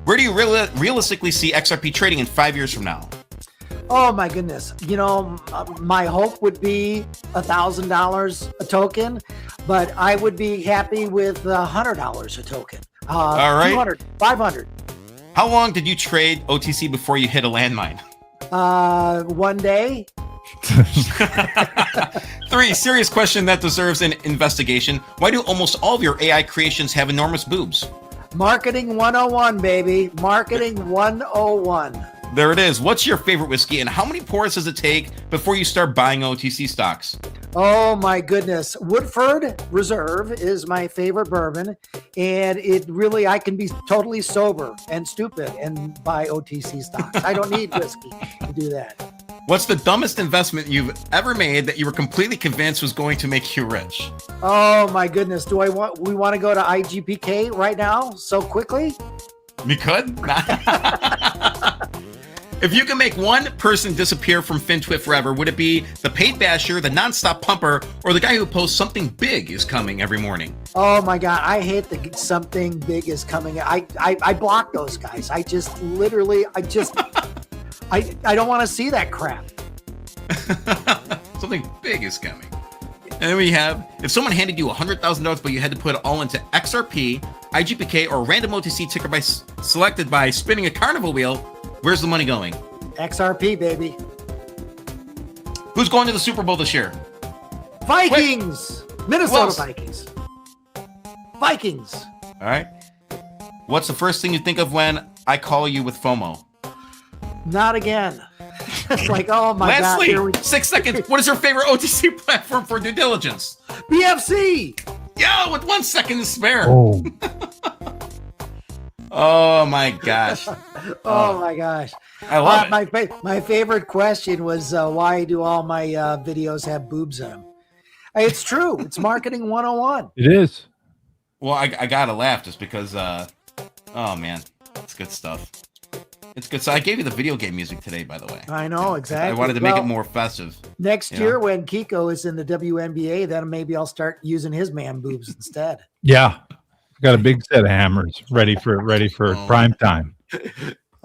Where do you realistically see XRP trading in 5 years from now? Oh my goodness. My hope would be $1,000 a token, but I would be happy with $100 a token. All right. 200, 500. How long did you trade OTC before you hit a landmine? 1 day. 3, serious question that deserves an investigation. Why do almost all of your AI creations have enormous boobs? Marketing 101, baby. Marketing 101. There it is. What's your favorite whiskey, and how many pours does it take before you start buying OTC stocks? Oh my goodness. Woodford Reserve is my favorite bourbon, and I can be totally sober and stupid and buy OTC stocks. I don't need whiskey to do that. What's the dumbest investment you've ever made that you were completely convinced was going to make you rich? Oh my goodness. We want to go to IGPK right now so quickly? You could? If you can make one person disappear from FinTwit forever, would it be the paid basher, the nonstop pumper, or the guy who posts something big is coming every morning? Oh my God. I hate that something big is coming. I block those guys. I don't want to see that crap. Something big is coming. And then we have, if someone handed you $100,000, but you had to put it all into XRP, IGPK, or a random OTC ticker selected by spinning a carnival wheel, where's the money going? XRP, baby. Who's going to the Super Bowl this year? Vikings. Minnesota Vikings. Vikings. All right. What's the first thing you think of when I call you with FOMO? Not again. It's like, oh my Lastly, God. 6 seconds. What is your favorite OTC platform for due diligence? BFC. Yo, with 1 second to spare. Oh, Oh my gosh. Oh my gosh. I love it. My favorite question was, why do all my videos have boobs in them? It's true. It's marketing 101. it is. Well, I gotta laugh just because, oh man, it's good stuff. It's good. So I gave you the video game music today, by the way. I know, exactly. I wanted to make it more festive. Next year, when Kiko is in the WNBA, then maybe I'll start using his man boobs instead. Yeah. Got a big set of hammers ready for prime time.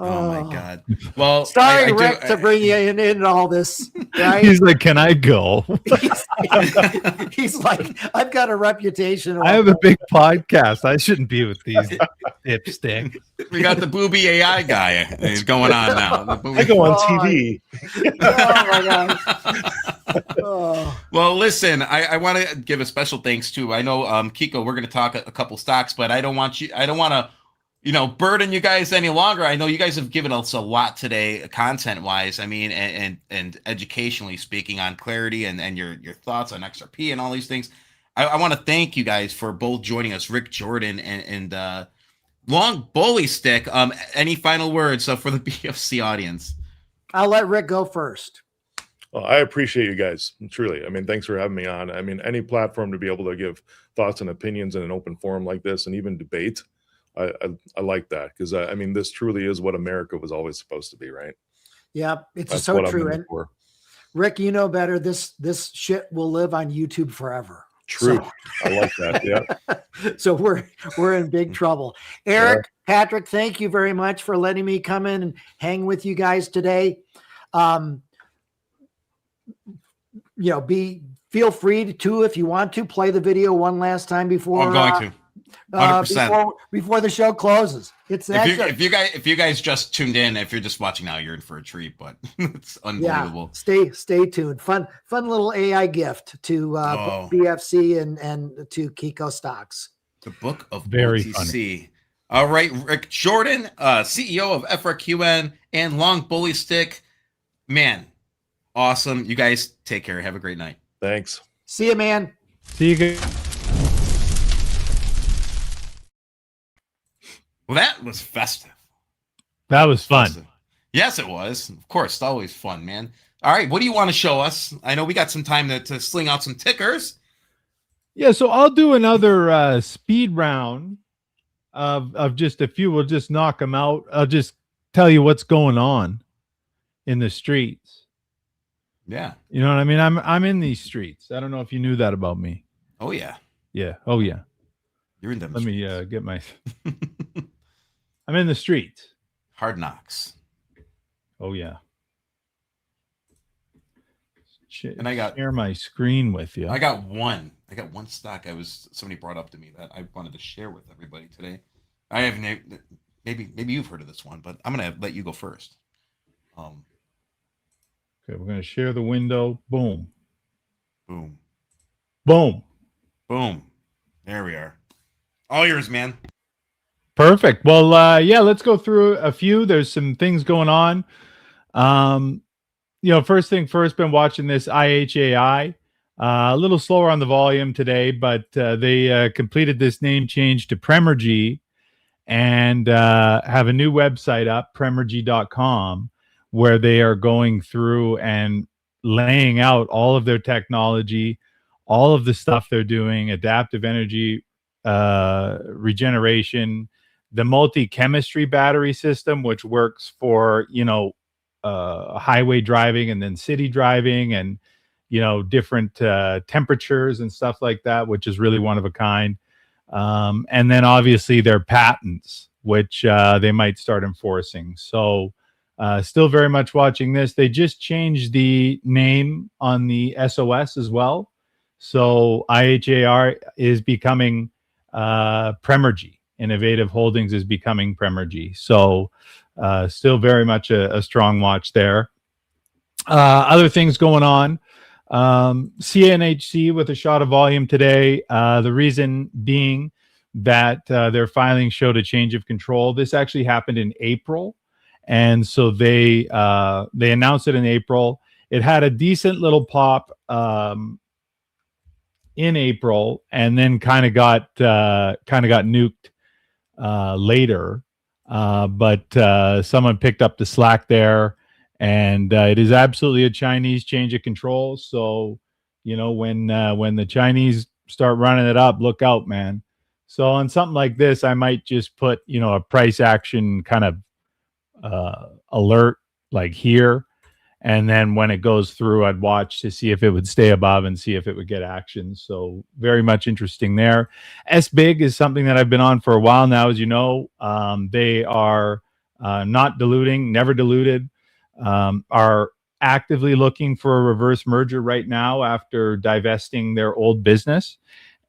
Oh my God. Well, sorry, Rick, to bring you in all this. Right? He's like, can I go? He's like, I've got a reputation. I have a big podcast. I shouldn't be with these dipsticks. We got the booby AI guy is going on now. I go on TV. Oh my gosh. Oh. Well, listen, I want to give a special thanks to, I know, Kiko, we're going to talk a couple stocks, but I don't want to, burden you guys any longer. I know you guys have given us a lot today, content wise. I mean, and educationally speaking, on clarity and your thoughts on XRP and all these things. I want to thank you guys for both joining us, Rick Jordan and LongBullyStick. Any final words for the BFC audience? I'll let Rick go first. Well, I appreciate you guys, truly. I mean, thanks for having me on. I mean, any platform to be able to give thoughts and opinions in an open forum like this, and even debate, I like that, because I mean, this truly is what America was always supposed to be, right? Yeah, it's That's so true. And Rick, you know better. This shit will live on YouTube forever. True. So. I like that. Yeah. So we're in big trouble. Eric, Patrick, thank you very much for letting me come in and hang with you guys today. feel free to, if you want to, play the video one last time before. I'm going to. 100%. Before the show closes. It's that if you guys just tuned in, if you're just watching now, you're in for a treat. But it's unbelievable. Yeah, stay tuned. Fun little AI gift to BFC and to Kiko Stocks. The book of Very OTC. funny. All right, Rick Jordan, CEO of FRQN and LongBullyStick. Man, awesome. You guys take care. Have a great night. Thanks. See you, man. See you guys. Well, that was festive. That was fun. Festive. Yes, it was. Of course, it's always fun, man. All right, what do you want to show us? I know we got some time to sling out some tickers. Yeah, so I'll do another speed round of just a few. We'll just knock them out. I'll just tell you what's going on in the streets. Yeah. You know what I mean? I'm in these streets. I don't know if you knew that about me. Oh, yeah. Yeah. Oh, yeah. You're in them. Let me get my... I'm in the streets. Hard knocks. Oh, yeah. And I got... share my screen with you. I got one stock somebody brought up to me that I wanted to share with everybody today. I have maybe you've heard of this one, but I'm going to let you go first. Okay, we're going to share the window. Boom. Boom. Boom. Boom. There we are. All yours, man. Perfect. Well, yeah, let's go through a few. There's some things going on. First thing first, been watching this IHAI. A little slower on the volume today, but they completed this name change to Premergy and have a new website up, premergy.com, where they are going through and laying out all of their technology, all of the stuff they're doing, adaptive energy regeneration, the multi-chemistry battery system, which works for, highway driving and then city driving and, different temperatures and stuff like that, which is really one of a kind. And then obviously their patents, which they might start enforcing. So still very much watching this. They just changed the name on the SOS as well. So IHAR is becoming Premergy. Innovative Holdings is becoming Premergy. So still very much a strong watch there. Other things going on. CNHC with a shot of volume today. The reason being that their filing showed a change of control. This actually happened in April. And so they announced it in April. It had a decent little pop in April and then kind of got nuked later, but someone picked up the slack there, and it is absolutely a Chinese change of control. So, when the Chinese start running it up, look out, man. So on something like this, I might just put, a price action kind of alert like here. And then when it goes through, I'd watch to see if it would stay above and see if it would get action. So very much interesting there. SBIG is something that I've been on for a while now, as you know. They are not diluting, never diluted, are actively looking for a reverse merger right now after divesting their old business.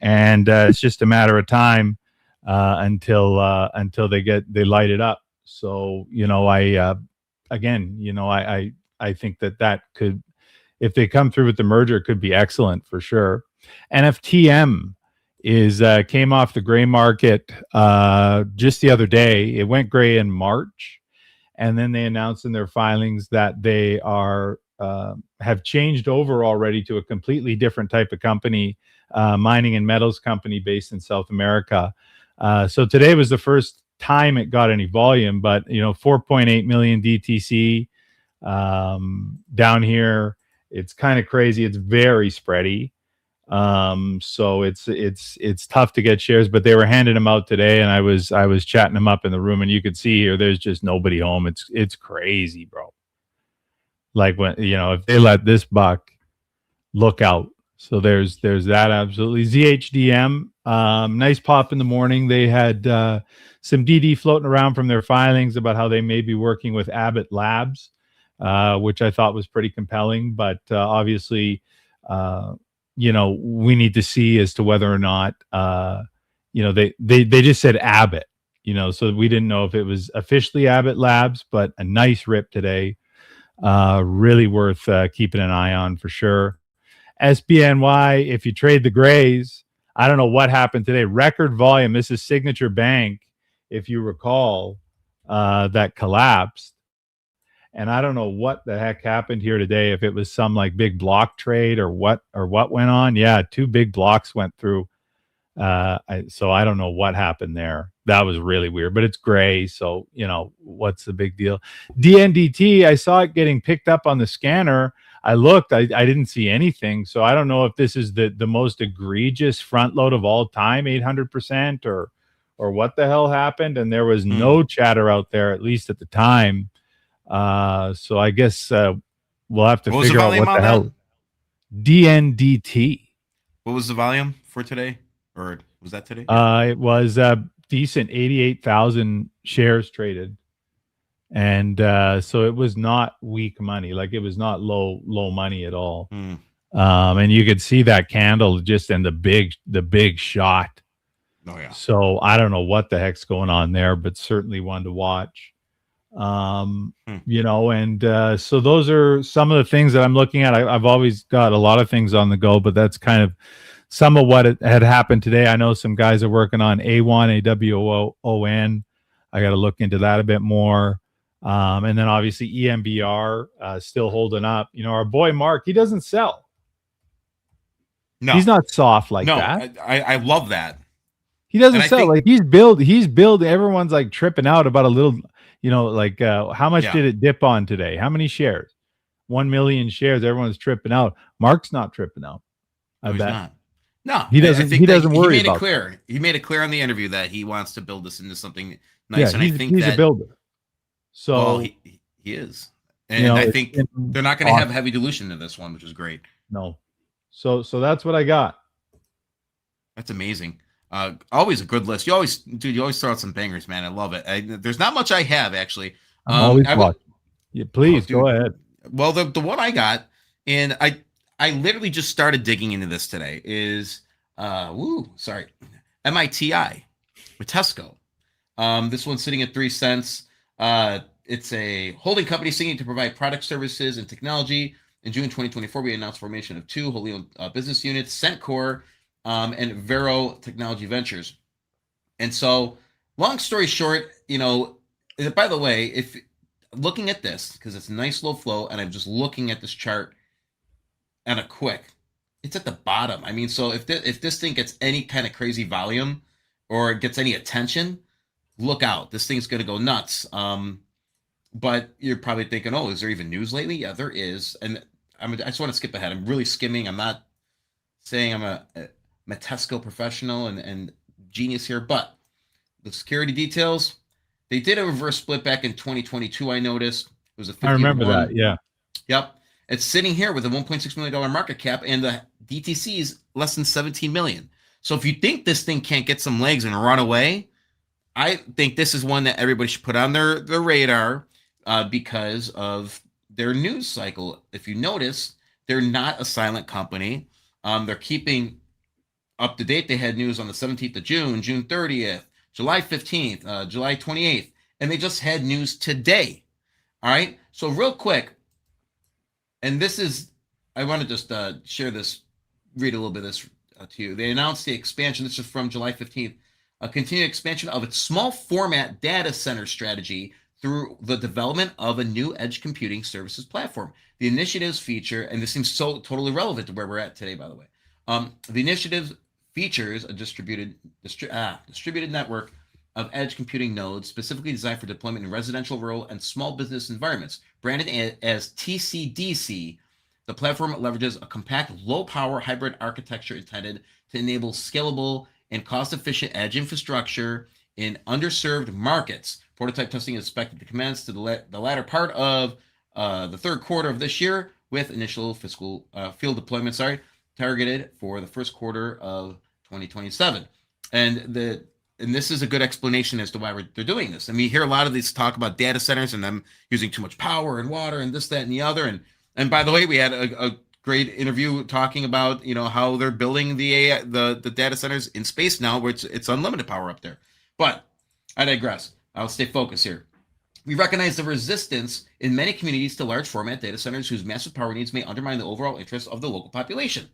And it's just a matter of time until they light it up. So, I think that could, if they come through with the merger, it could be excellent for sure. NFTM came off the gray market just the other day. It went gray in March, and then they announced in their filings that they have changed over already to a completely different type of company, mining and metals company based in South America. So today was the first time it got any volume, but 4.8 million DTC. Down here, it's kind of crazy. It's very spready. So it's tough to get shares, but they were handing them out today, and I was chatting them up in the room, and you could see here, there's just nobody home. It's crazy, bro. Like when, if they let this buck, look out. So there's that. Absolutely. ZHDM, nice pop in the morning. They had, some DD floating around from their filings about how they may be working with Abbott Labs, which I thought was pretty compelling, but obviously, we need to see as to whether or not, they just said Abbott, so we didn't know if it was officially Abbott Labs, but a nice rip today. Really worth keeping an eye on for sure. SBNY, if you trade the grays, I don't know what happened today. Record volume. This is Signature Bank, if you recall, that collapsed. And I don't know what the heck happened here today, if it was some like big block trade or what went on. Yeah, 2 big blocks went through. So I don't know what happened there. That was really weird, but it's gray. So, what's the big deal? DNDT, I saw it getting picked up on the scanner. I looked, I didn't see anything. So I don't know if this is the most egregious front load of all time, 800%, or what the hell happened. And there was no chatter out there, at least at the time. So I guess we'll have to figure out what the hell. DNDT. What was the volume for today? Or was that today? It was decent, 88,000 shares traded. And so it was not weak money. Like, it was not low money at all. And you could see that candle just in the big shot. Oh yeah. So I don't know what the heck's going on there, but certainly one to watch. And so those are some of the things that I'm looking at. I've always got a lot of things on the go, but that's kind of some of what had happened today. I know some guys are working on A1, AWON. I got to look into that a bit more. And then obviously EMBR still holding up. Our boy Mark, he doesn't sell. No, he's not soft like that. I love that. He doesn't sell. Like, he's building. Everyone's like tripping out about a little, how much did it dip on today? How many shares? 1 million shares. Everyone's tripping out. Mark's not tripping out. I bet. Not. No, he doesn't. He doesn't worry about it. He made it clear on the interview that he wants to build this into something nice. Yeah, and I think he's a builder. So he is, and I think they're not going to have heavy dilution in this one, which is great. No, so that's what I got. That's amazing. Always a good list. You always throw out some bangers, man. I love it. There's not much I have actually. Always please go ahead. Well, the one I got, and I literally just started digging into this today, is MITI with Tesco. This one's sitting at 3 cents. It's a holding company seeking to provide product, services, and technology. In June 2024, we announced formation of 2 wholly owned business units, Centcore and Vero Technology Ventures. And so, long story short, by the way, if looking at this, because it's a nice low flow, and I'm just looking at this chart and a quick, it's at the bottom. I mean, so if this thing gets any kind of crazy volume or gets any attention, look out. This thing's going to go nuts. But you're probably thinking, oh, is there even news lately? Yeah, there is. And I just want to skip ahead. I'm really skimming. I'm not saying I'm a Tesco professional and genius here, but the security details, they did a reverse split back in 2022. I noticed it was a 50-1. I remember that. Yeah. Yep. It's sitting here with a $1.6 million market cap, and the DTC is less than 17 million. So if you think this thing can't get some legs and run away, I think this is one that everybody should put on their radar because of their news cycle. If you notice, they're not a silent company. They're keeping up to date. They had news on the 17th of June, June 30th, July 15th, July 28th, and they just had news today. All right. So real quick, and this is, I want to just share this, read a little bit of this to you. They announced the expansion. This is from July 15th. A continued expansion of its small format data center strategy through the development of a new edge computing services platform. The initiatives feature, and this seems so totally relevant to where we're at today, by the way. The initiative features a distributed network of edge computing nodes specifically designed for deployment in residential, rural, and small business environments. Branded as TCDC, the platform leverages a compact, low-power hybrid architecture intended to enable scalable and cost-efficient edge infrastructure in underserved markets. Prototype testing is expected to commence to the latter part of the third quarter of this year, with initial field deployment, targeted for the first quarter of 2027. And this is a good explanation as to why they're doing this. I mean, you hear a lot of these talk about data centers and them using too much power and water and this, that, and the other. And by the way, we had a great interview talking about, how they're building the data centers in space now, where it's unlimited power up there. But I digress. I'll stay focused here. We recognize the resistance in many communities to large format data centers whose massive power needs may undermine the overall interests of the local population.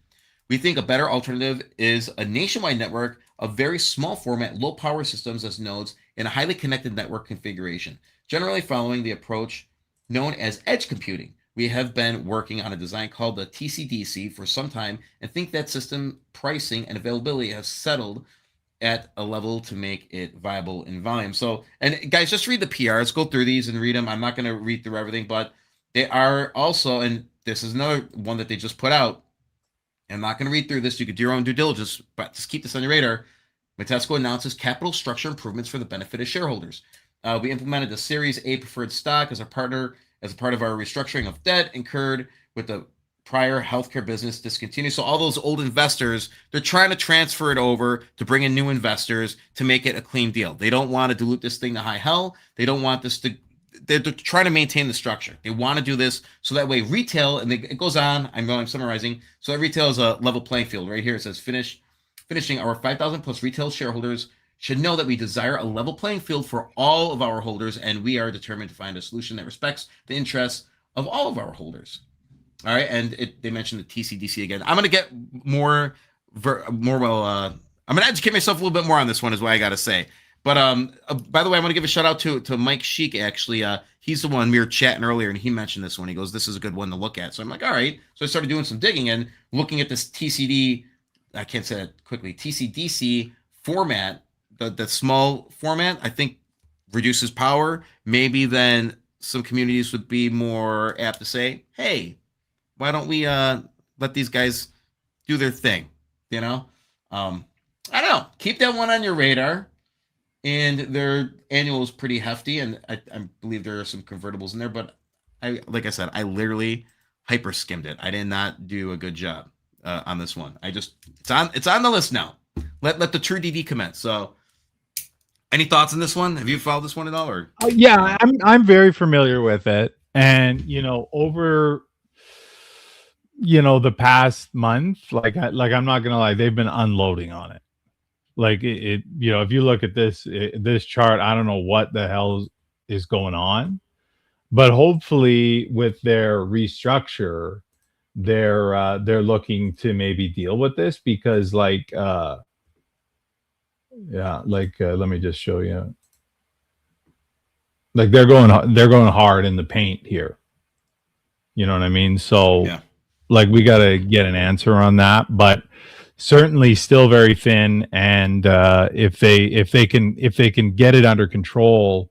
We think a better alternative is a nationwide network of very small format, low power systems as nodes in a highly connected network configuration, generally following the approach known as edge computing. We have been working on a design called the TCDC for some time and think that system pricing and availability have settled at a level to make it viable in volume. So, and guys, just read the PRs, go through these and read them. I'm not going to read through everything, but they are also, and this is another one that they just put out. I'm not going to read through this. You could do your own due diligence, but just keep this on your radar. Vitesco announces capital structure improvements for the benefit of shareholders. We implemented the Series A preferred stock as a part of our restructuring of debt incurred with the prior healthcare business discontinued. So all those old investors, they're trying to transfer it over to bring in new investors to make it a clean deal. They don't want to dilute this thing to high hell. They don't want this to, they're trying to maintain the structure. They want to do this so that way retail, and it goes on, I'm summarizing, so that retail is a level playing field. Right here it says finishing our 5,000 plus retail shareholders should know that we desire a level playing field for all of our holders, and we are determined to find a solution that respects the interests of all of our holders. All right, and they mentioned the TCDC again. I'm going to get more. I'm going to educate myself a little bit more on this one, is what I got to say. But by the way, I want to give a shout out to Mike Sheik. Actually, he's the one we were chatting earlier, and he mentioned this one. He goes, "This is a good one to look at." So I'm like, all right. So I started doing some digging and looking at this TCD. I can't say it quickly. TCDC format, the small format, I think reduces power. Maybe then some communities would be more apt to say, "Hey, why don't we let these guys do their thing?" I don't know. Keep that one on your radar. And their annual is pretty hefty, and I believe there are some convertibles in there. But like I said, I literally hyper skimmed it. I did not do a good job on this one. It's on the list now. Let the true DD commence. So, any thoughts on this one? Have you followed this one at all? Or yeah, I'm very familiar with it, and over the past month, like I'm not gonna lie, they've been unloading on it. Like if you look at this chart, I don't know what the hell is going on, but hopefully with their restructure, they're looking to maybe deal with this, because let me just show you. Like they're going hard in the paint here. You know what I mean? So yeah. Like we got to get an answer on that, but certainly still very thin. And if they can get it under control,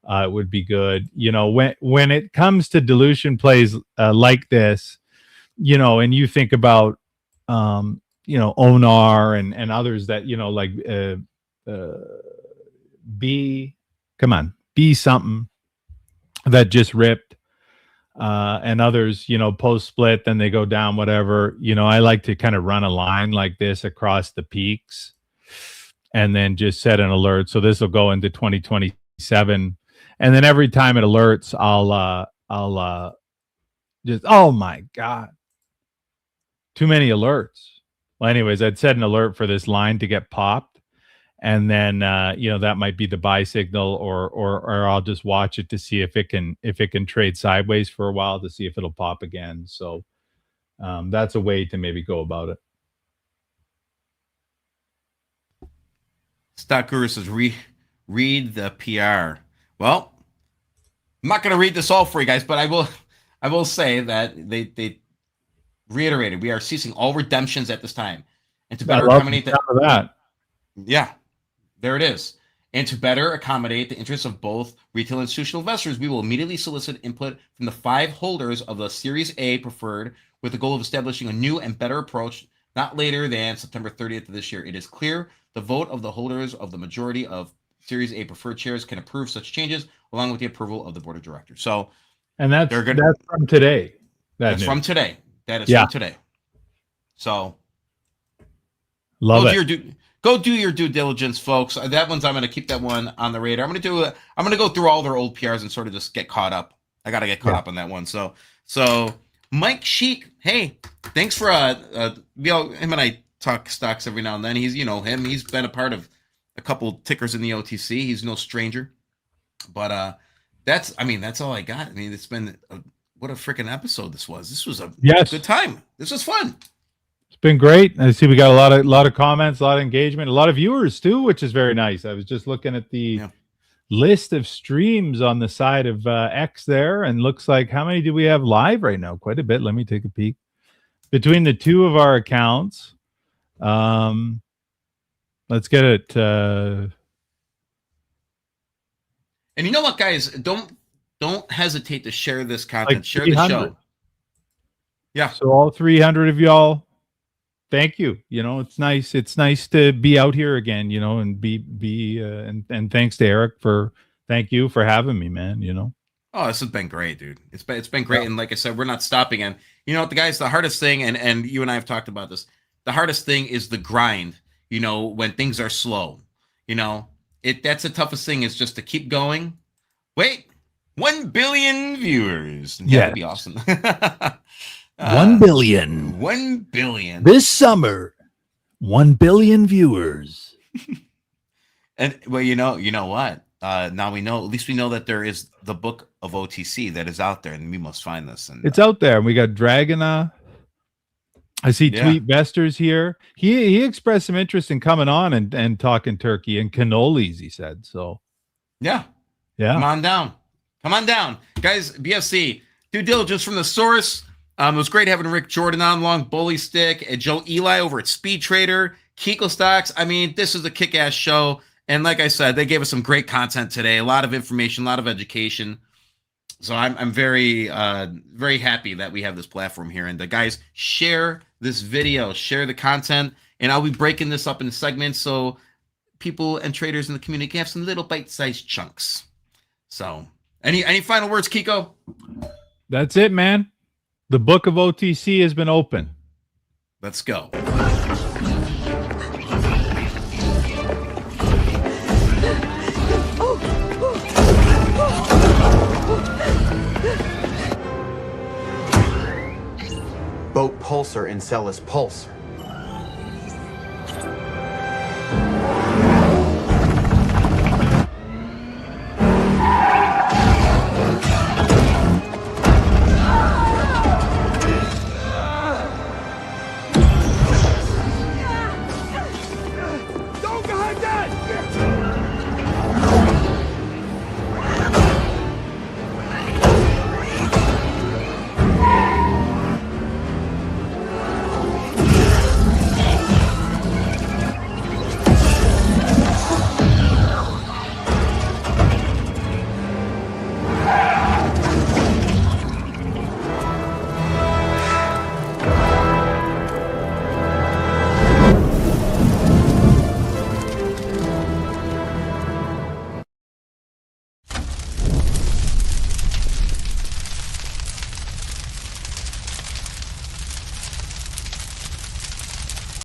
it would be good. When it comes to dilution plays like this, and you think about Onar and others that B something that just ripped. And others, post split, then they go down, whatever. I like to kind of run a line like this across the peaks and then just set an alert. So this will go into 2027. And then every time it alerts, I'll just, oh my God, too many alerts. Well, anyways, I'd set an alert for this line to get popped. And then, that might be the buy signal, or I'll just watch it to see if it can trade sideways for a while to see if it'll pop again. So that's a way to maybe go about it. Stock Guru says, read the PR. Well, I'm not going to read this all for you guys, but I will say that they reiterated, we are ceasing all redemptions at this time. And to better accommodate that. Yeah. There it is. And to better accommodate the interests of both retail and institutional investors, we will immediately solicit input from the 5 holders of the Series A preferred with the goal of establishing a new and better approach not later than September 30th of this year. It is clear the vote of the holders of the majority of Series A preferred shares can approve such changes along with the approval of the board of directors. So, and that's from today. That's from today. That is from today. So, love it. Go do your due diligence, folks. That one's, I'm going to keep that one on the radar. I'm going to go through all their old PRs and sort of just get caught up. I got to get caught up on that one. So Mike Sheik, hey, thanks for him and I talk stocks every now and then. He's, you know, him. He's been a part of a couple tickers in the OTC. He's no stranger. But that's all I got. I mean, it's been what a freaking episode this was. This was a good time. This was fun. It's been great. I see we got a lot of comments, a lot of engagement, a lot of viewers too, which is very nice. I was just looking at the list of streams on the side of X there, and looks like, how many do we have live right now? Quite a bit. Let me take a peek. Between the two of our accounts, let's get it. And you know what, guys? Don't hesitate to share this content. Like share the show. Yeah. So all 300 of y'all, thank you. You know, it's nice. It's nice to be out here again, you know, and and thanks to Eric thank you for having me, man, you know. Oh, this has been great, dude. It's been great. Yeah. And like I said, we're not stopping. And you know what, the hardest thing, and you and I have talked about this, the hardest thing is the grind, you know, when things are slow, you know, that's the toughest thing, is just to keep going. Wait, 1 billion viewers. Yeah, that'd be awesome. 1 billion. 1 billion. This summer, 1 billion viewers. And well, you know what? Now we know, at least we know that there is the book of OTC that is out there, and we must find this. And it's out there. We got Dragon. I see Tweet Vesters here. He expressed some interest in coming on and talking turkey and cannolis, he said. So yeah. Come on down. Guys, BFC, due diligence from the source. It was great having Rick Jordan on, LongBullyStick, and Joe Eli over at Speed Trader, Kiko Stocks. I mean, this is a kick-ass show. And like I said, they gave us some great content today, a lot of information, a lot of education. So I'm very, very happy that we have this platform here. And the guys, share this video, share the content, and I'll be breaking this up into segments so people and traders in the community can have some little bite-sized chunks. So any final words, Kiko? That's it, man. The book of OTC has been open. Let's go. Boat Pulsar in Celis Pulsar.